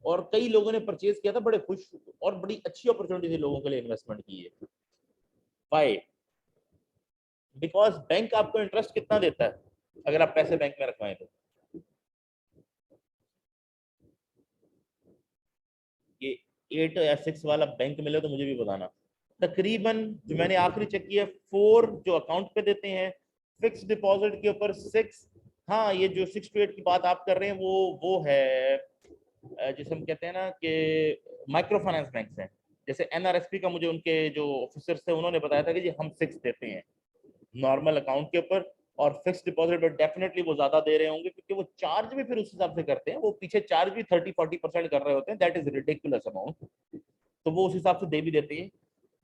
और कई लोगों ने परचेज किया था, बड़े खुश, और बड़ी अच्छी अपॉर्चुनिटी थी लोगों के लिए इन्वेस्टमेंट की है। वाई? बिकॉज बैंक आपको इंटरेस्ट कितना देता है अगर आप पैसे बैंक में रखवाएं तो? ये 8 या 6 वाला बैंक मिले तो मुझे भी बताना। तकरीबन जो मैंने आखिरी चेक किया, 4 जो अकाउंट पे देते हैं, फिक्स डिपॉजिट के ऊपर 6। हाँ, ये जो 6 to 8 की बात आप कर रहे हैं वो है जिसे हम कहते हैं ना कि माइक्रो फाइनेंस बैंक हैं। जैसे एनआरएसपी का मुझे उनके जो ऑफिसर्स थे उन्होंने बताया था कि जी हम 6 देते हैं नॉर्मल अकाउंट के ऊपर, और फिक्स डिपॉजिट पर डेफिनेटली वो ज्यादा दे रहे होंगे क्योंकि वो चार्ज भी फिर उस हिसाब से करते हैं, वो पीछे चार्ज भी 30-40% कर रहे होते हैं, दैट इज रिडिकुलस अमाउंट, तो वो उस हिसाब से दे भी देते हैं।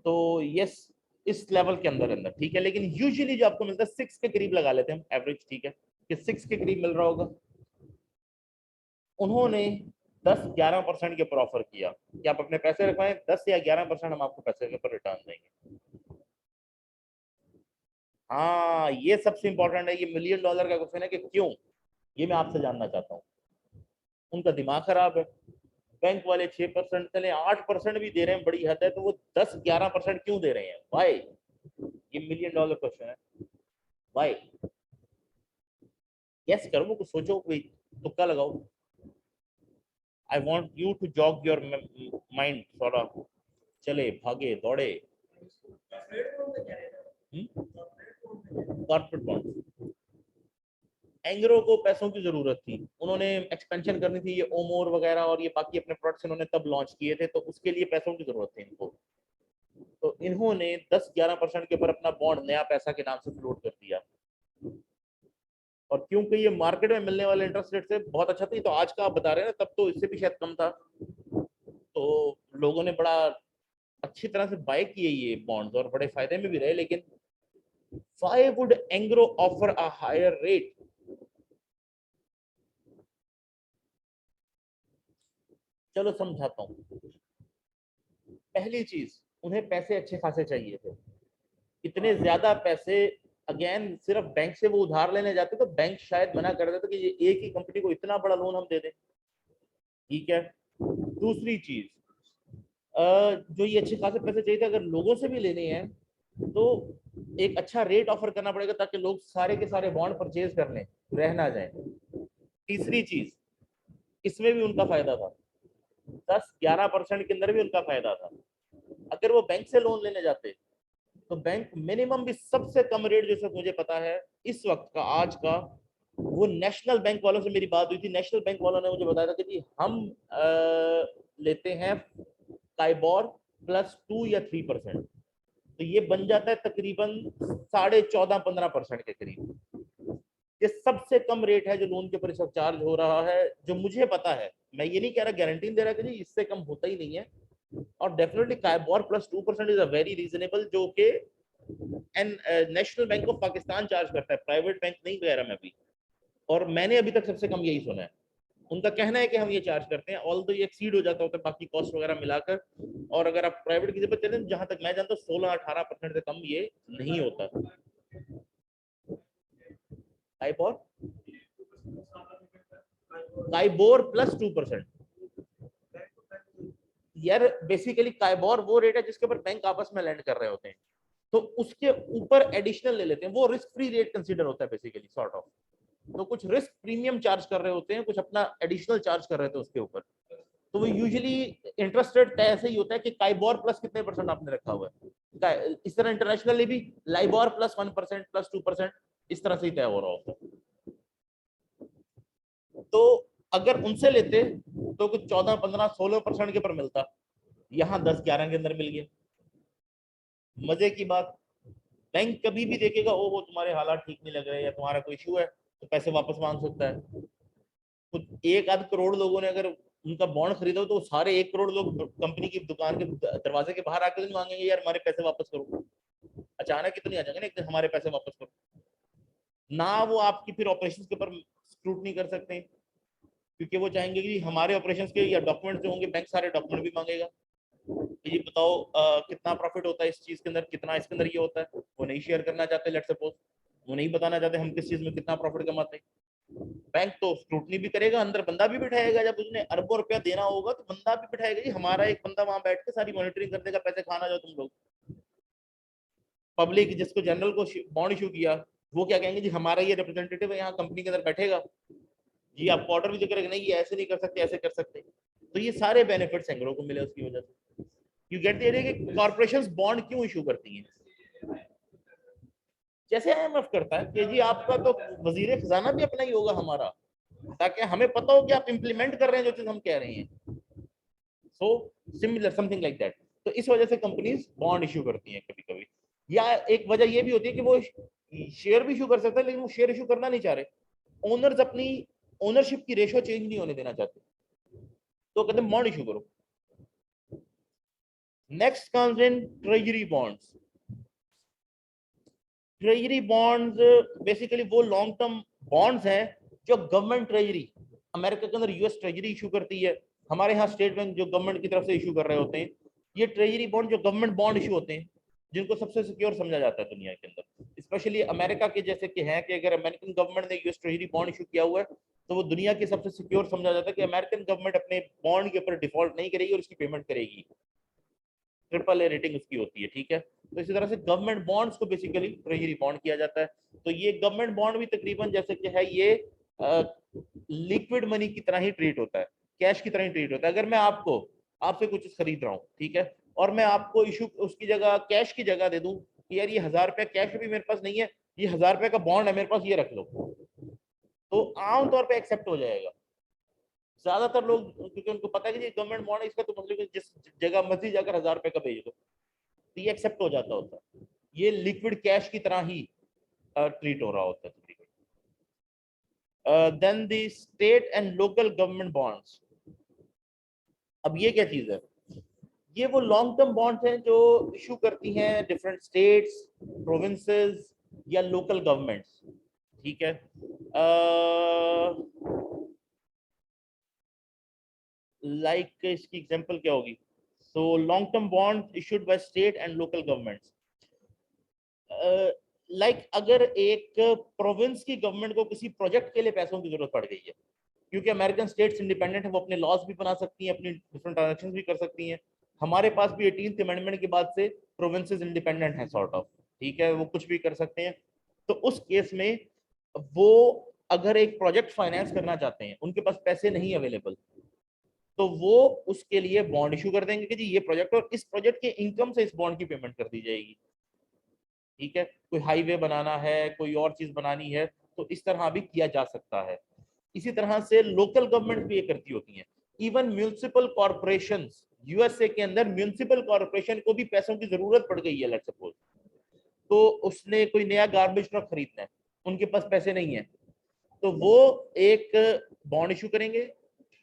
तो यस, इस लेवल के अंदर अंदर ठीक है, लेकिन यूजुअली जो आपको मिलता है 6 के करीब लगा लेते हैं हम एवरेज, ठीक है, कि 6 के करीब मिल रहा होगा। उन्होंने 10-11% के ऊपर ऑफर किया कि आप अपने पैसे रखवाएं, 10 या 11% हम आपको पैसे के ऊपर रिटर्न देंगे। हाँ, ये सबसे इंपॉर्टेंट है, ये $1 million का क्वेश्चन है कि क्यों, ये मैं आपसे जानना चाहता हूँ। उनका दिमाग खराब है। बैंक वाले 6% चले, 8% भी दे रहे हैं, बड़ी हद है, तो वो 10-11% क्यों दे रहे हैं? वाई? ये $1 million क्वेश्चन है, वाई? यस करो, वो कुछ सोचो, कोई तुक्का लगाओ। I want you to jog your mind, थोड़ा चले भागे दौड़े। कॉर्पोरेट बॉन्ड, एंग्रो को पैसों की जरूरत थी, उन्होंने एक्सपेंशन करनी थी, ये ओमोर वगैरह और ये बाकी अपने प्रोडक्ट्स इन्होंने तब लॉन्च किए थे, तो उसके लिए पैसों की जरूरत थी इनको। तो इन्होंने 10-11% के ऊपर अपना बॉन्ड नया पैसा के नाम से फ्लोट कर दिया, और क्योंकि ये मार्केट में मिलने वाले इंटरेस्ट रेट से बहुत अच्छा था, तो आज का आप बता रहे हैं ना, तब तो इससे भी शायद कम था, तो लोगों ने बड़ा अच्छी तरह से बाय किए ये बॉन्ड्स और बड़े फायदे में भी रहे। लेकिन why would Engro offer a higher rate? चलो समझाता हूँ। पहली चीज, उन्हें पैसे अच्छे खासे चाहिए थे, इतने ज्यादा पैसे, अगेन सिर्फ बैंक से वो उधार लेने जाते तो बैंक शायद मना कर देते कि ये एक ही कंपनी को इतना बड़ा लोन हम दे दें, ठीक है। दूसरी चीज, जो ये अच्छे खासे पैसे चाहिए थे, अगर लोगों से भी लेने हैं तो एक अच्छा रेट ऑफर करना पड़ेगा ताकि लोग सारे के सारे बॉन्ड परचेज कर लें, रह ना जाए। तीसरी चीज, इसमें भी उनका फायदा था, 10-11% के अंदर भी उनका फायदा था। अगर वो बैंक से लोन लेने जाते तो बैंक मिनिमम भी सबसे कम रेट, जैसे मुझे पता है इस वक्त का, आज का, वो नेशनल बैंक वालों से मेरी बात हुई थी, नेशनल बैंक वालों ने मुझे बताया था कि जी हम लेते हैं काइबोर +2 या 3%, तो ये बन जाता है तकरीबन 14.5-15% के करीब। ये सबसे कम रेट है जो लोन के ऊपर इस वक्त चार्ज हो रहा है, जो मुझे पता है। मैं ये नहीं कह रहा, गारंटी दे रहा कि जी इससे कम होता ही नहीं है, और definitely KIBOR plus 2% is a very reasonable, जो कि and national bank of Pakistan charge करता है, प्राइवेट बैंक नहीं कह रहा मैं अभी, और मैंने अभी तक सबसे कम यही सुना है। उनका कहना है कि हम ये चार्ज करते हैं, ऑल तो ये एक्सीड हो जाता होता है बाकी कॉस्ट वगैरह मिलाकर, और अगर आप प्राइवेट की जगह चले, जहां तक मैं जानता हूँ 16-18% से कम ये नहीं होता। KIBOR KIBOR plus 2%। यार बेसिकली काइबोर वो रेट है जिसके ऊपर बैंक आपस में लैंड कर रहे होते हैं, तो उसके ऊपर एडिशनल ले लेते हैं, वो रिस्क फ्री रेट कंसीडर होता है बेसिकली, सॉर्ट ऑफ। तो कुछ रिस्क प्रीमियम चार्ज कर रहे होते हैं, कुछ अपना एडिशनल चार्ज कर रहे थे उसके ऊपर। तो वो यूजुअली इंटरेस्ट रेट तय ऐसे ही होता है कि काइबोर प्लस कितने परसेंट आपने रखा हुआ है, इस तरह इंटरनेशनली भी लाइबोर प्लस 1% प्लस 2% इस तरह से ही तय हो रहा होता है। तो अगर उनसे लेते तो कुछ 14-15-16% के ऊपर मिलता, यहाँ 10-11 के अंदर मिल गया। मजे की बात, बैंक कभी भी देखेगा ओ वो तुम्हारे हालात ठीक नहीं लग रहे या तुम्हारा कोई इशू है तो पैसे वापस मांग सकता है। कुछ 1-8 करोड़ लोगों ने अगर उनका बॉन्ड खरीदा हो, तो सारे 1 करोड़ लोग कंपनी की दुकान के दरवाजे के बाहर आकर मांगेंगे यार हमारे पैसे वापस करो। अचानक कितनी आ जाएंगे ना एक दिन, हमारे पैसे वापस करो ना। वो आपकी फिर ऑपरेशंस के ऊपर स्क्रूटनी कर सकते हैं, क्योंकि वो चाहेंगे कि हमारे ऑपरेशंस के या डॉक्यूमेंट जो होंगे, बैंक सारे डॉक्यूमेंट भी मांगेगा। ये बताओ कितना प्रॉफिट होता है इस चीज के अंदर, कितना इसके अंदर ये होता है, वो नहीं शेयर करना चाहते। लेट्स सपोज वो नहीं बताना चाहते हम किस चीज में कितना प्रॉफिट कमाते हैं। बैंक तो स्क्रूटनी भी करेगा, अंदर बंदा भी बिठाएगा, जब उसने अरबों रुपया देना होगा तो बंदा भी बिठाएगा, जी हमारा एक बंदा वहां बैठ के सारी मॉनिटरिंग कर देगा, पैसे खाना जाओ तुम लोग। पब्लिक जिसको जनरल को बॉन्ड इशू किया, वो क्या कहेंगे, जी हमारा ये रिप्रेजेंटेटिव है यहाँ कंपनी के अंदर बैठेगा, जी आपको ऑर्डर भी जो करेगा, नहीं ये ऐसे नहीं कर सकते ऐसे कर सकते। तो ये सारे बेनिफिट्स एंग्रो को मिले उसकी वजह से। यू गेट द आइडिया कि कॉर्पोरेशंस बॉन्ड क्यों इशू करती हैं। जैसे आईएमएफ करता है कि जी आपका तो वजीर खजाना भी अपना ही होगा हमारा, ताकि हमें पता हो कि आप इंप्लीमेंट कर रहे हैं जो चीज हम कह रहे हैं। So similar something like that. तो इस वजह से कंपनीज बॉन्ड इशू करती हैं कभी कभी। या एक वजह ये भी होती है कि वो शेयर भी इशू कर सकता है, लेकिन वो शेयर इशू करना नहीं चाह रहे, ओनर्स अपनी ओनरशिप की रेशो चेंज नहीं होने देना चाहते, तो कहते हैं बॉन्ड इशू करो। Next comes in treasury bonds. Treasury bonds basically वो लॉन्ग टर्म बॉन्ड्स हैं जो गवर्नमेंट ट्रेजरी, अमेरिका के अंदर यूएस ट्रेजरी इशू करती है, हमारे यहाँ स्टेट बैंक जो गवर्नमेंट की तरफ से इशू कर रहे होते हैं। ये ट्रेजरी बॉन्ड जो गवर्नमेंट बॉन्ड इशू होते हैं, जिनको सबसे सिक्योर समझा जाता है दुनिया के अंदर, स्पेशली अमेरिका के जैसे कि हैं कि अगर अमेरिकन गवर्नमेंट ने यूएस ट्रेजरी बॉन्ड इशू किया हुआ है तो वो दुनिया की सबसे सिक्योर समझा जाता है कि अमेरिकन गवर्नमेंट अपने बॉन्ड के ऊपर डिफॉल्ट नहीं करेगी और उसकी पेमेंट करेगी, ट्रिपल ए रेटिंग उसकी होती है, ठीक है। तो इसी तरह से गवर्नमेंट बॉन्ड्स को बेसिकली ट्रेजरी बॉन्ड किया जाता है। तो ये गवर्नमेंट बॉन्ड भी तकरीबन जैसे कि है ये लिक्विड मनी की तरह ही ट्रीट होता है, कैश की तरह ही ट्रीट होता है। अगर मैं आपको आपसे कुछ खरीद रहा हूँ, ठीक है, और मैं आपको इशू उसकी जगह कैश की जगह दे दूं कि यार ये 1000 रुपया कैश भी मेरे पास नहीं है, ये 1000 रुपये का बॉन्ड है मेरे पास, ये रख लो, तो आमतौर पर एक्सेप्ट हो जाएगा। ज्यादातर लोग, क्योंकि उनको पता है कि ये गवर्नमेंट बॉन्ड है, इसका तो मतलब जिस जगह मर्जी जाकर 1000 रुपये का भेज दो, तो ये एक्सेप्ट हो जाता होता है। ये लिक्विड कैश की तरह ही ट्रीट हो रहा होता है तकरीबन। Then the state and local government bonds. अब ये क्या चीज है, ये वो लॉन्ग टर्म बॉन्ड्स हैं जो इशू करती हैं डिफरेंट स्टेट्स, प्रोविंसेस या लोकल गवर्नमेंट्स, ठीक है। लाइक इसकी एग्जांपल क्या होगी, so long term bond issued by state and local governments. Like अगर एक प्रोविंस की गवर्नमेंट को किसी प्रोजेक्ट के लिए पैसों की जरूरत पड़ गई है, क्योंकि अमेरिकन स्टेट्स इंडिपेंडेंट है, वो अपने लॉज भी बना सकती हैं, अपनी डिफरेंट ट्रांजेक्शन भी कर सकती हैं। हमारे पास भी 18th अमेंडमेंट के बाद से प्रोविंसेस इंडिपेंडेंट हैं सॉर्ट ऑफ, ठीक है, वो कुछ भी कर सकते हैं। तो उस केस में वो अगर एक प्रोजेक्ट फाइनेंस करना चाहते हैं, उनके पास पैसे नहीं अवेलेबल, तो वो उसके लिए बॉन्ड इशू कर देंगे कि जी ये प्रोजेक्ट, और इस प्रोजेक्ट के इनकम से इस बॉन्ड की पेमेंट कर दी जाएगी, ठीक है। कोई हाईवे बनाना है, कोई और चीज बनानी है, तो इस तरह भी किया जा सकता है। इसी तरह से लोकल गवर्नमेंट भी ये करती होती हैं। इवन म्यूनिसिपल कॉर्पोरेशंस, यूएसए के अंदर म्यूनिसिपल कॉर्पोरेशन को भी पैसों की जरूरत पड़ गई है, लेट्स सपोज, तो उसने कोई नया गार्बेज ट्रक खरीदना है, उनके पास पैसे नहीं है, तो वो एक बॉन्ड इशू करेंगे,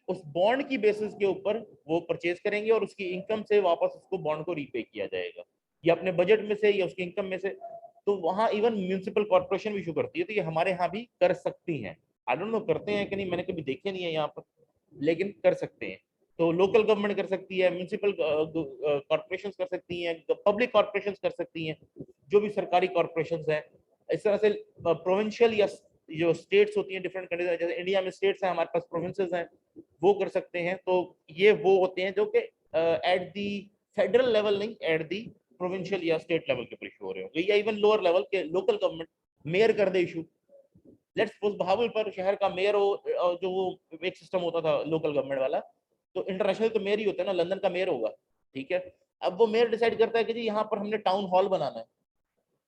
उस बॉन्ड की बेसिस के ऊपर वो परचेज करेंगे और उसकी इनकम से वापस उसको बॉन्ड को रीपे किया जाएगा, या अपने बजट में से या उसकी इनकम में से। तो वहां इवन म्यूनिसिपल कॉर्पोरेशन भी इशू करती है, तो ये हमारे यहाँ भी कर सकती हैं। आई डोंट नो करते हैं कि नहीं, मैंने कभी देखे नहीं है यहाँ पर, लेकिन कर सकते हैं। तो लोकल गवर्नमेंट कर सकती है, म्यूनिसिपल कॉर्पोरेशन कर सकती हैं, पब्लिक कॉर्पोरेशन कर सकती हैं, जो भी सरकारी कॉर्पोरेशन हैं। इस तरह से प्रोविंशियल या जो स्टेट्स होती हैं डिफरेंट कंट्रीज, जैसे इंडिया में स्टेट्स हैं, हमारे पास प्रोविंसेस हैं, वो कर सकते हैं। तो ये वो होते हैं जो कि एट दी फेडरल लेवल नहीं, एट दी प्रोविंशियल या स्टेट लेवल के ऊपर इशू हो रहे होंगे, या इवन लोअर लेवल के लोकल गवर्नमेंट मेयर कर they issue. Let's suppose Bahawalpur शहर का मेयर हो, जो वो एक सिस्टम होता था लोकल गवर्नमेंट वाला, तो इंटरनेशनल तो मेयर ही होता है ना, लंदन का मेयर होगा, ठीक है। अब वो मेयर डिसाइड करता है कि जी यहाँ पर हमने टाउन हॉल बनाना है,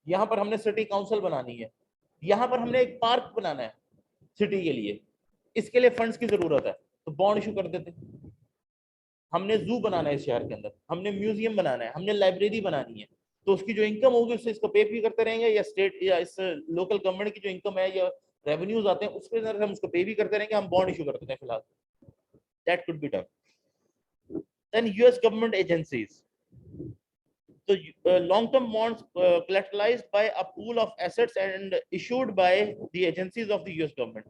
यहाँ पर हमने सिटी काउंसिल बनानी है, यहाँ पर हमने एक पार्क बनाना है सिटी के लिए, इसके लिए फंड्स की जरूरत है, तो बॉन्ड इशू कर देते। हमने जू बनाना है इस शहर के अंदर, हमने म्यूजियम बनाना है, हमने लाइब्रेरी बनानी है, तो उसकी जो इनकम होगी उससे इसको पे भी करते रहेंगे, या स्टेट या इस लोकल गवर्नमेंट की जो इनकम है या रेवेन्यूज आते हैं उसके अंदर हम उसको पे भी करते रहेंगे, हम बॉन्ड इशू कर देते हैं फिलहाल। That could be done. Then US government agencies, so long-term bonds collateralized by a pool of assets and issued by the agencies of the US government.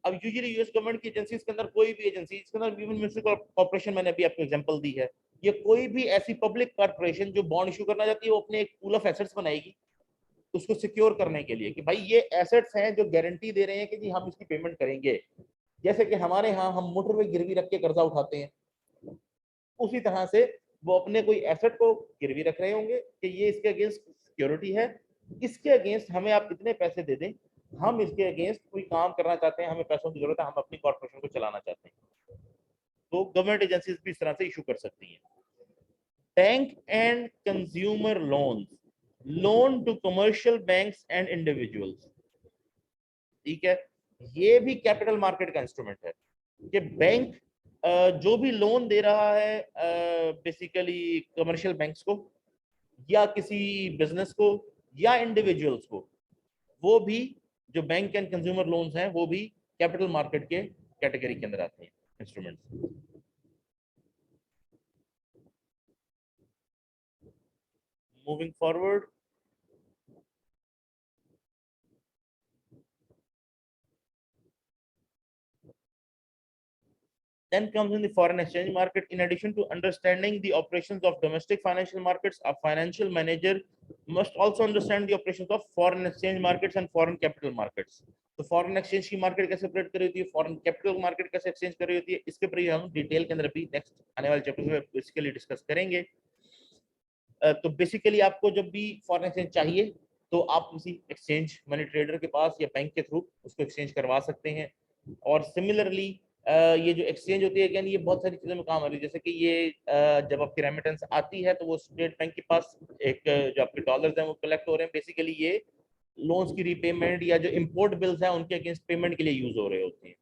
अब यूजुअली यूएस गवर्नमेंट की agencies के अंदर, कोई भी एजेंसी, इसके अंदर even municipal corporation, मैंने अभी आपको एग्जांपल दी है, ये कोई भी ऐसी पब्लिक कॉर्पोरेशन जो बॉन्ड इशू करना चाहती है, वो अपने एक पूल ऑफ एसेट्स बनाएगी उसको सिक्योर करने के लिए, कि भाई ये एसेट्स हैं जो गारंटी दे रहे हैं कि जी हम इसकी पेमेंट करेंगे। जैसे कि हमारे यहाँ हम मोटर में गिरवी रख के कर्जा उठाते हैं, उसी तरह से वो अपने कोई एसेट को गिरवी रख रहे होंगे कि ये इसके अगेंस्ट सिक्योरिटी है, इसके अगेंस्ट हमें आप इतने पैसे दे दें, हम इसके अगेंस्ट कोई काम करना चाहते हैं, हमें पैसों की जरूरत है, हम अपनी कॉर्पोरेशन को चलाना चाहते हैं। तो गवर्नमेंट एजेंसीज भी इस तरह से इशू कर सकती हैं। Bank and consumer loan, loan to commercial banks and individuals, ठीक है, ये भी कैपिटल मार्केट का इंस्ट्रूमेंट है कि बैंक जो भी लोन दे रहा है बेसिकली कमर्शियल बैंक्स को या किसी बिजनेस को या इंडिविजुअल्स को, वो भी जो बैंक एंड कंज्यूमर लोन्स हैं वो भी कैपिटल मार्केट के कैटेगरी के अंदर आते हैं instruments. Moving forward, then comes in the foreign exchange market. In addition to understanding the operations of domestic financial markets, a financial manager must also understand the operations of foreign exchange markets and foreign capital markets. तो foreign exchange की market कैसे operate कर रही होती है, foreign capital market कैसे exchange कर रही होती है, इसके ऊपर हम डिटेल के अंदर भी नेक्स्ट आने वाले चैप्टर में बेसिकली डिस्कस करेंगे। तो बेसिकली आपको जब भी फॉरेन एक्सचेंज चाहिए तो आप किसी एक्सचेंज मनी ट्रेडर के पास या बैंक के थ्रू उसको एक्सचेंज करवा सकते हैं। और सिमिलरली ये जो एक्सचेंज होती है, अगेन ये बहुत सारी चीजों में काम आ रही है, जैसे कि ये जब आपकी रेमिटेंस आती है तो वो स्टेट बैंक के पास एक जो आपके डॉलर्स हैं वो कलेक्ट हो रहे हैं, बेसिकली ये लोन्स की रीपेमेंट या जो इंपोर्ट बिल्स हैं उनके अगेंस्ट पेमेंट के लिए यूज हो रहे होते हैं,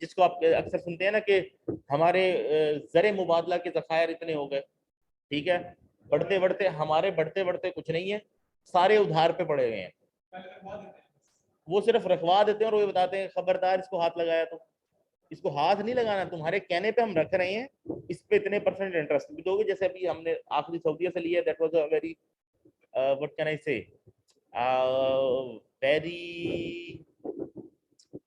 जिसको आप अक्सर सुनते हैं ना कि हमारे जरे मुबादला के जखायर इतने हो गए, ठीक है, बढ़ते बढ़ते हमारे बढ़ते बढ़ते कुछ नहीं है, सारे उधार पे पड़े हुए हैं। वो सिर्फ रखवा देते हैं और वो बताते हैं खबरदार इसको हाथ लगाया तो, इसको हाथ नहीं लगाना, तुम्हारे कहने पे हम रख रहे हैं, इस पे इतने परसेंट इंटरेस्ट भी दोगे। जैसे अभी हमने आखिरी सऊदीया से लिया, that was a very what can I say very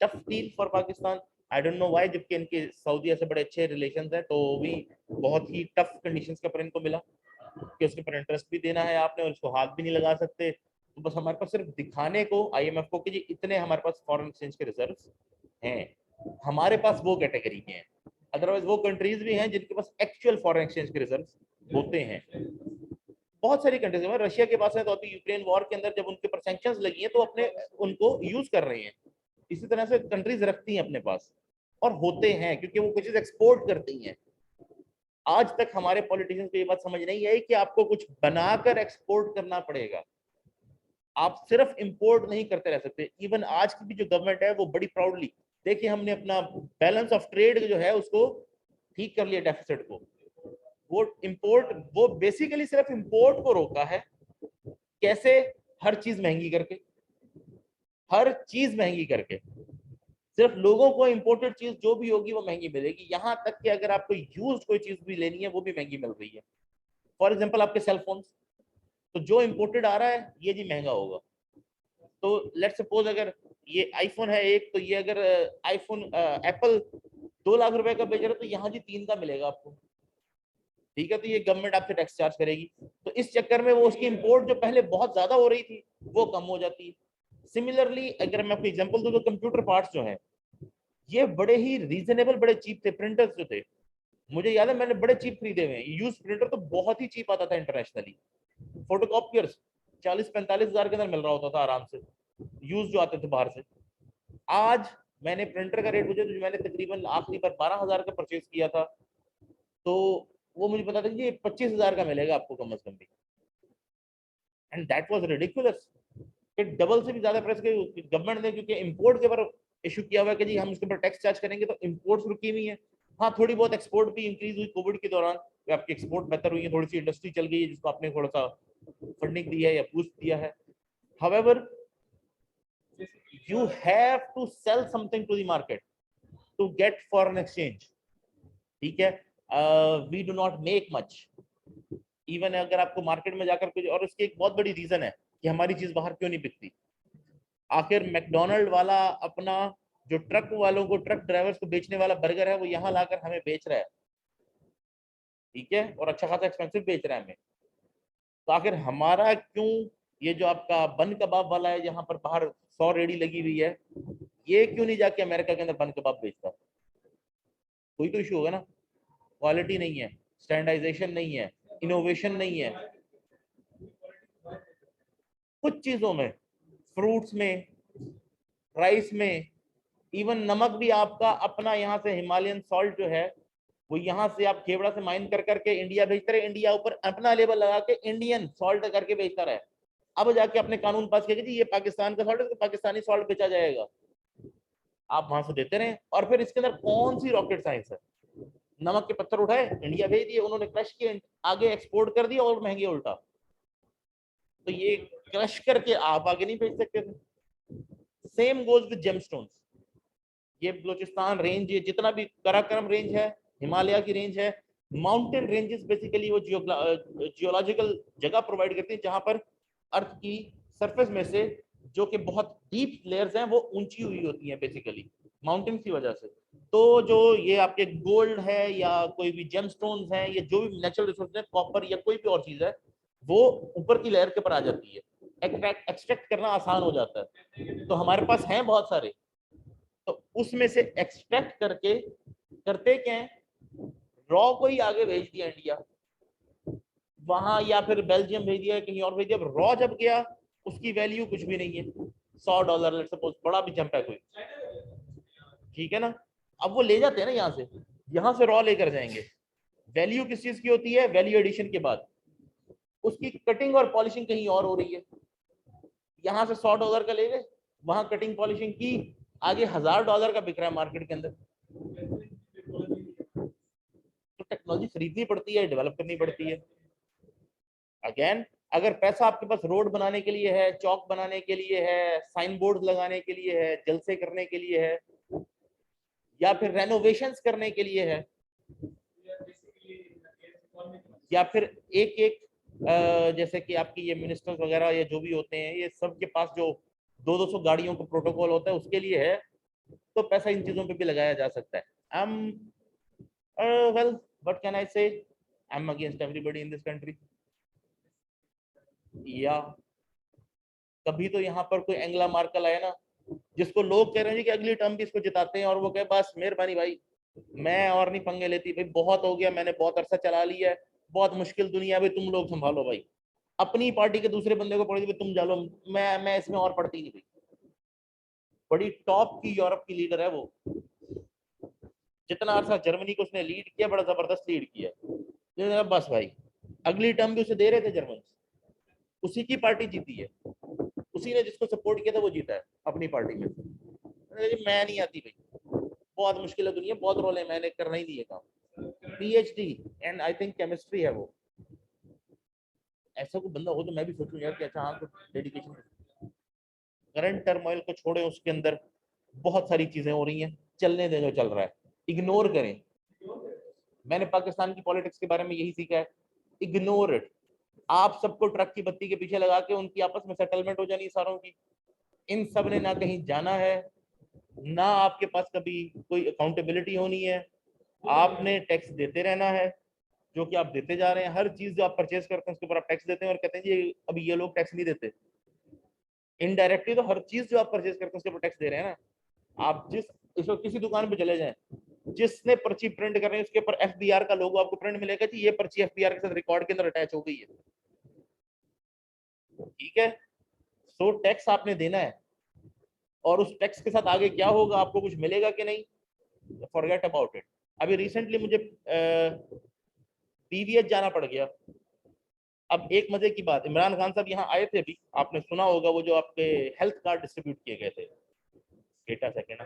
tough deal for Pakistan. I don't know why, जबकि इनके सऊदीया से बड़े अच्छे रिलेशंस हैं, तो भी बहुत ही टफ कंडीशंस के ऊपर इनको मिला कि उसके ऊपर इंटरेस्ट भी देना है आपने और इसको हाथ भी नहीं लगा सकते। तो बस हमारे पास सिर्फ दिखाने को आईएमएफ को कि जी इतने हमारे पास फॉरेन एक्सचेंज के रिजर्व्स हैं, हमारे पास वो कैटेगरी के हैं। अदरवाइज वो कंट्रीज भी हैं जिनके पास एक्चुअल फॉरेन एक्सचेंज के रिजर्व्स होते हैं। बहुत सारी कंट्रीज में, रशिया के पास है तो अभी यूक्रेन वॉर के अंदर जब उनके ऊपर सैंक्शंस लगी हैं तो अपने उनको यूज कर रहे हैं। इसी तरह से कंट्रीज रखती हैं अपने पास और होते हैं, क्योंकि वो कुछ चीज एक्सपोर्ट करती हैं। आज तक हमारे पॉलिटिशियंस को ये बात समझ नहीं आई कि आपको कुछ बनाकर एक्सपोर्ट करना पड़ेगा, आप सिर्फ इंपोर्ट नहीं करते रह सकते। इवन आज की भी जो गवर्नमेंट है वो बड़ी प्राउडली, देखिए हमने अपना बैलेंस ऑफ ट्रेड जो है उसको ठीक कर लिया, डेफिसिट को। वो इंपोर्ट, वो बेसिकली सिर्फ इंपोर्ट को रोका है, कैसे, हर चीज महंगी करके, हर चीज महंगी करके। सिर्फ लोगों को इम्पोर्टेड चीज जो भी होगी वो महंगी मिलेगी, यहाँ तक कि अगर आपको यूज कोई चीज भी लेनी है वो भी महंगी मिल रही है। फॉर एग्जाम्पल आपके सेलफोन्स, तो जो इम्पोर्टेड आ रहा है ये जी महंगा होगा। तो लेट्स सपोज अगर ये आईफोन है एक, तो ये अगर आईफोन एप्पल 2 लाख रुपए का बेच रहा है तो यहाँ जी 3 का मिलेगा आपको, ठीक है। तो ये गवर्नमेंट आपसे टैक्स चार्ज करेगी, तो इस चक्कर में वो उसकी इंपोर्ट जो पहले बहुत ज्यादा हो रही थी वो कम हो जाती है। सिमिलरली अगर मैं आपको एग्जांपल दूं तो कंप्यूटर पार्ट्स जो हैं ये बड़े ही रीजनेबल, बड़े चीप थे। प्रिंटर्स जो थे, मुझे याद है मैंने बड़े चीप खरीदे हुए हैं। यूज प्रिंटर तो बहुत ही चीप आता था इंटरनेशनली। फोटोकॉपियर्स 40-45 हजार के अंदर मिल रहा होता था आराम से, यूज जो आते थे बाहर से। आज मैंने प्रिंटर का रेट मुझे, जो मैंने तकरीबन आखिरी बार 12 हजार का परचेज किया था, तो वो मुझे पता था कि ये 25 हजार का मिलेगा आपको कम से कम भी। एंड दैट वाज रिडिकुलस कि डबल से भी ज्यादा प्राइस के गवर्नमेंट ने, क्योंकि इंपोर्ट के ऊपर इशू किया हुआ है कि जी हम उसके ऊपर टैक्स चार्ज करेंगे, तो इंपोर्ट्स रुकी हुई है। हाँ, थोड़ी बहुत एक्सपोर्ट भी इंक्रीज हुई कोविड के दौरान, आपकी एक्सपोर्ट बेहतर हुई है, थोड़ी सी इंडस्ट्री चल गई है जिसको आपने थोड़ा सा फंडिंग दी है या बूस्ट दिया है। However you have to sell something to the market to get foreign exchange, ठीक है। We do not make much. Even अगर आपको मार्केट में जाकर कुछ, और उसकी एक बहुत बड़ी रीजन है कि हमारी चीज बाहर क्यों नहीं बिकती। आखिर मैकडोनल्ड वाला अपना जो ट्रक वालों को, ट्रक ड्राइवर्स को बेचने वाला बर्गर है वो यहाँ लाकर हमें बेच रहा है, ठीक है, और अच्छा खासा एक्सपेंसिव बेच रहा है हमें। तो आखिर हमारा क्यों ये जो आपका बन कबाब वाला है जहां पर बाहर 100 रेडी लगी हुई है, ये क्यों नहीं जाके अमेरिका के अंदर बन कबाब बेचता? कोई तो इशू होगा ना। क्वालिटी नहीं है, स्टैंडर्डाइजेशन नहीं है, इनोवेशन नहीं है कुछ चीजों में, फ्रूट्स में, राइस में, इवन नमक भी आपका अपना यहाँ से हिमालयन सॉल्ट जो है वो यहाँ से आप खेवड़ा से माइन कर करके इंडिया भेजते रहे, इंडिया ऊपर अपना लेबल लगा के इंडियन सॉल्ट करके बेचता रहे। अब जाके अपने कानून पास किया कि जी ये पाकिस्तान का सॉल्ट है, तो पाकिस्तानी सॉल्ट बेचा जाएगा। आप वहां से देते रहे, और फिर इसके अंदर कौन सी रॉकेट साइंस है? नमक के पत्थर उठाए, इंडिया भेज दिए, उन्होंने क्रश किए, आगे एक्सपोर्ट कर दिया और महंगे उल्टा। तो ये क्रश करके आप आगे नहीं भेज सकते थे। Same goes with gemstones. ये बलोचिस्तान रेंज, ये जितना भी कराकरम रेंज है, हिमालय की रेंज है, माउंटेन रेंजेस बेसिकली वो जियोलॉजिकल जगह प्रोवाइड करती है जहां पर अर्थ की सरफेस में से जो कि बहुत डीप लेयर्स हैं वो ऊंची हुई होती हैं बेसिकली माउंटेन की वजह से। तो जो ये आपके गोल्ड है या कोई भी जेमस्टोन्स हैं या जो भी नेचुरल रिसोर्स है, कॉपर या कोई भी और चीज है, वो ऊपर की लेयर के ऊपर आ जाती है। एक्सट्रैक्ट करना आसान हो जाता है। तो हमारे पास हैं बहुत सारे, तो उसमें से एक्सट्रैक्ट करके करते क्या है, रॉ को ही आगे भेज दिया इंडिया वहां, या फिर बेल्जियम भेज दिया, कहीं और भेज दिया। रॉ जब गया उसकी वैल्यू कुछ भी नहीं है, $100 लेट्स सपोज, बड़ा भी जंप है कोई, ठीक है ना। अब वो ले जाते हैं ना यहाँ से रॉ लेकर जाएंगे। वैल्यू किस चीज की होती है? वैल्यू एडिशन के बाद उसकी कटिंग और पॉलिशिंग कहीं और हो रही है। यहाँ से $100 का ले गए, वहां कटिंग पॉलिशिंग की, आगे $1000 का बिक रहा है मार्केट के अंदर। तो टेक्नोलॉजी खरीदनी पड़ती है, डेवलप करनी पड़ती है। अगेन, अगर पैसा आपके पास रोड बनाने के लिए है, चौक बनाने के लिए है, साइन बोर्ड लगाने के लिए है, जलसे करने के लिए है, या फिर रेनोवेशंस करने के लिए है, या फिर एक एक जैसे कि आपकी ये मिनिस्टर्स वगैरह या जो भी होते हैं, ये सब के पास जो 200 गाड़ियों का प्रोटोकॉल होता है उसके लिए है, तो पैसा इन चीजों पे भी लगाया जा सकता है। वेल, व्हाट कैन आई से, I am against everybody in this country. या कभी तो यहाँ पर कोई एंगला मार्कल आया ना, जिसको लोग कह रहे हैं कि अगली टर्म भी इसको जिताते हैं, और वो कहे बस मेहरबानी भाई, मैं और नहीं पंगे लेती भाई, बहुत हो गया, मैंने बहुत अरसा चला लिया है, बहुत मुश्किल दुनिया है भाई, तुम लोग संभालो भाई। अपनी पार्टी के दूसरे बंदे को पढ़ी तुम जालो, मैं इसमें और पढ़ती नहीं भाई। बड़ी टॉप की यूरोप की लीडर है वो, जितना अरसा जर्मनी को उसने लीड किया, बड़ा जबरदस्त लीड किया। बस भाई, अगली टर्म भी उसे दे रहे थे जर्मन, उसी की पार्टी जीती है, उसी ने जिसको सपोर्ट किया था वो जीता है अपनी पार्टी में। मैं नहीं आती भाई, बहुत मुश्किल है दुनिया, बहुत रोल है, मैंने करना ही नहीं है काम। PhD and I think chemistry है वो। ऐसा कोई बंदा हो तो मैं भी सोचूं यार कि अच्छा हाँ कुछ डेडिकेशन। करंट टर्मोइल को छोड़े, उसके अंदर बहुत सारी चीजें हो रही हैं, चलने दें जो चल रहा है, इग्नोर करें। मैंने पाकिस्तान की पॉलिटिक्स के बारे में यही सीखा है, इग्नोर इट। आप सबको ट्रक की बत्ती के पीछे लगा के उनकी आपस में सेटलमेंट हो जानी सारों की। इन सब ने ना कहीं जाना है, ना आपके पास कभी कोई अकाउंटेबिलिटी होनी है। आपने टैक्स देते रहना है, जो कि आप देते जा रहे हैं। हर चीज जो आप परचेज करते हैं उसके ऊपर आप टैक्स देते हैं और कहते हैं जी अभी ये लोग टैक्स नहीं देते। इनडायरेक्टली तो हर चीज जो आप परचेज करते हैं उसके ऊपर टैक्स दे रहे हैं ना। आप इसको किसी दुकान पे चले जाएं, जिसने पर्ची प्रिंट कर रहे हैं उसके ऊपर एफबीआर का लोगो आपको प्रिंट मिलेगा जी, ये पर्ची एफबीआर के साथ रिकॉर्ड के अंदर अटैच हो गई है। ठीक है, सो टैक्स आपने देना है, और उस टैक्स के साथ आगे क्या होगा, आपको कुछ मिलेगा कि नहीं, फॉरगेट अबाउट इट। अभी रिसेंटली मुझे पीवीएच जाना पड़ गया। अब एक मजे की बात, इमरान खान साहब यहाँ आए थे अभी, आपने सुना होगा वो जो आपके हेल्थ कार्ड डिस्ट्रीब्यूट किए गए थे। Data second,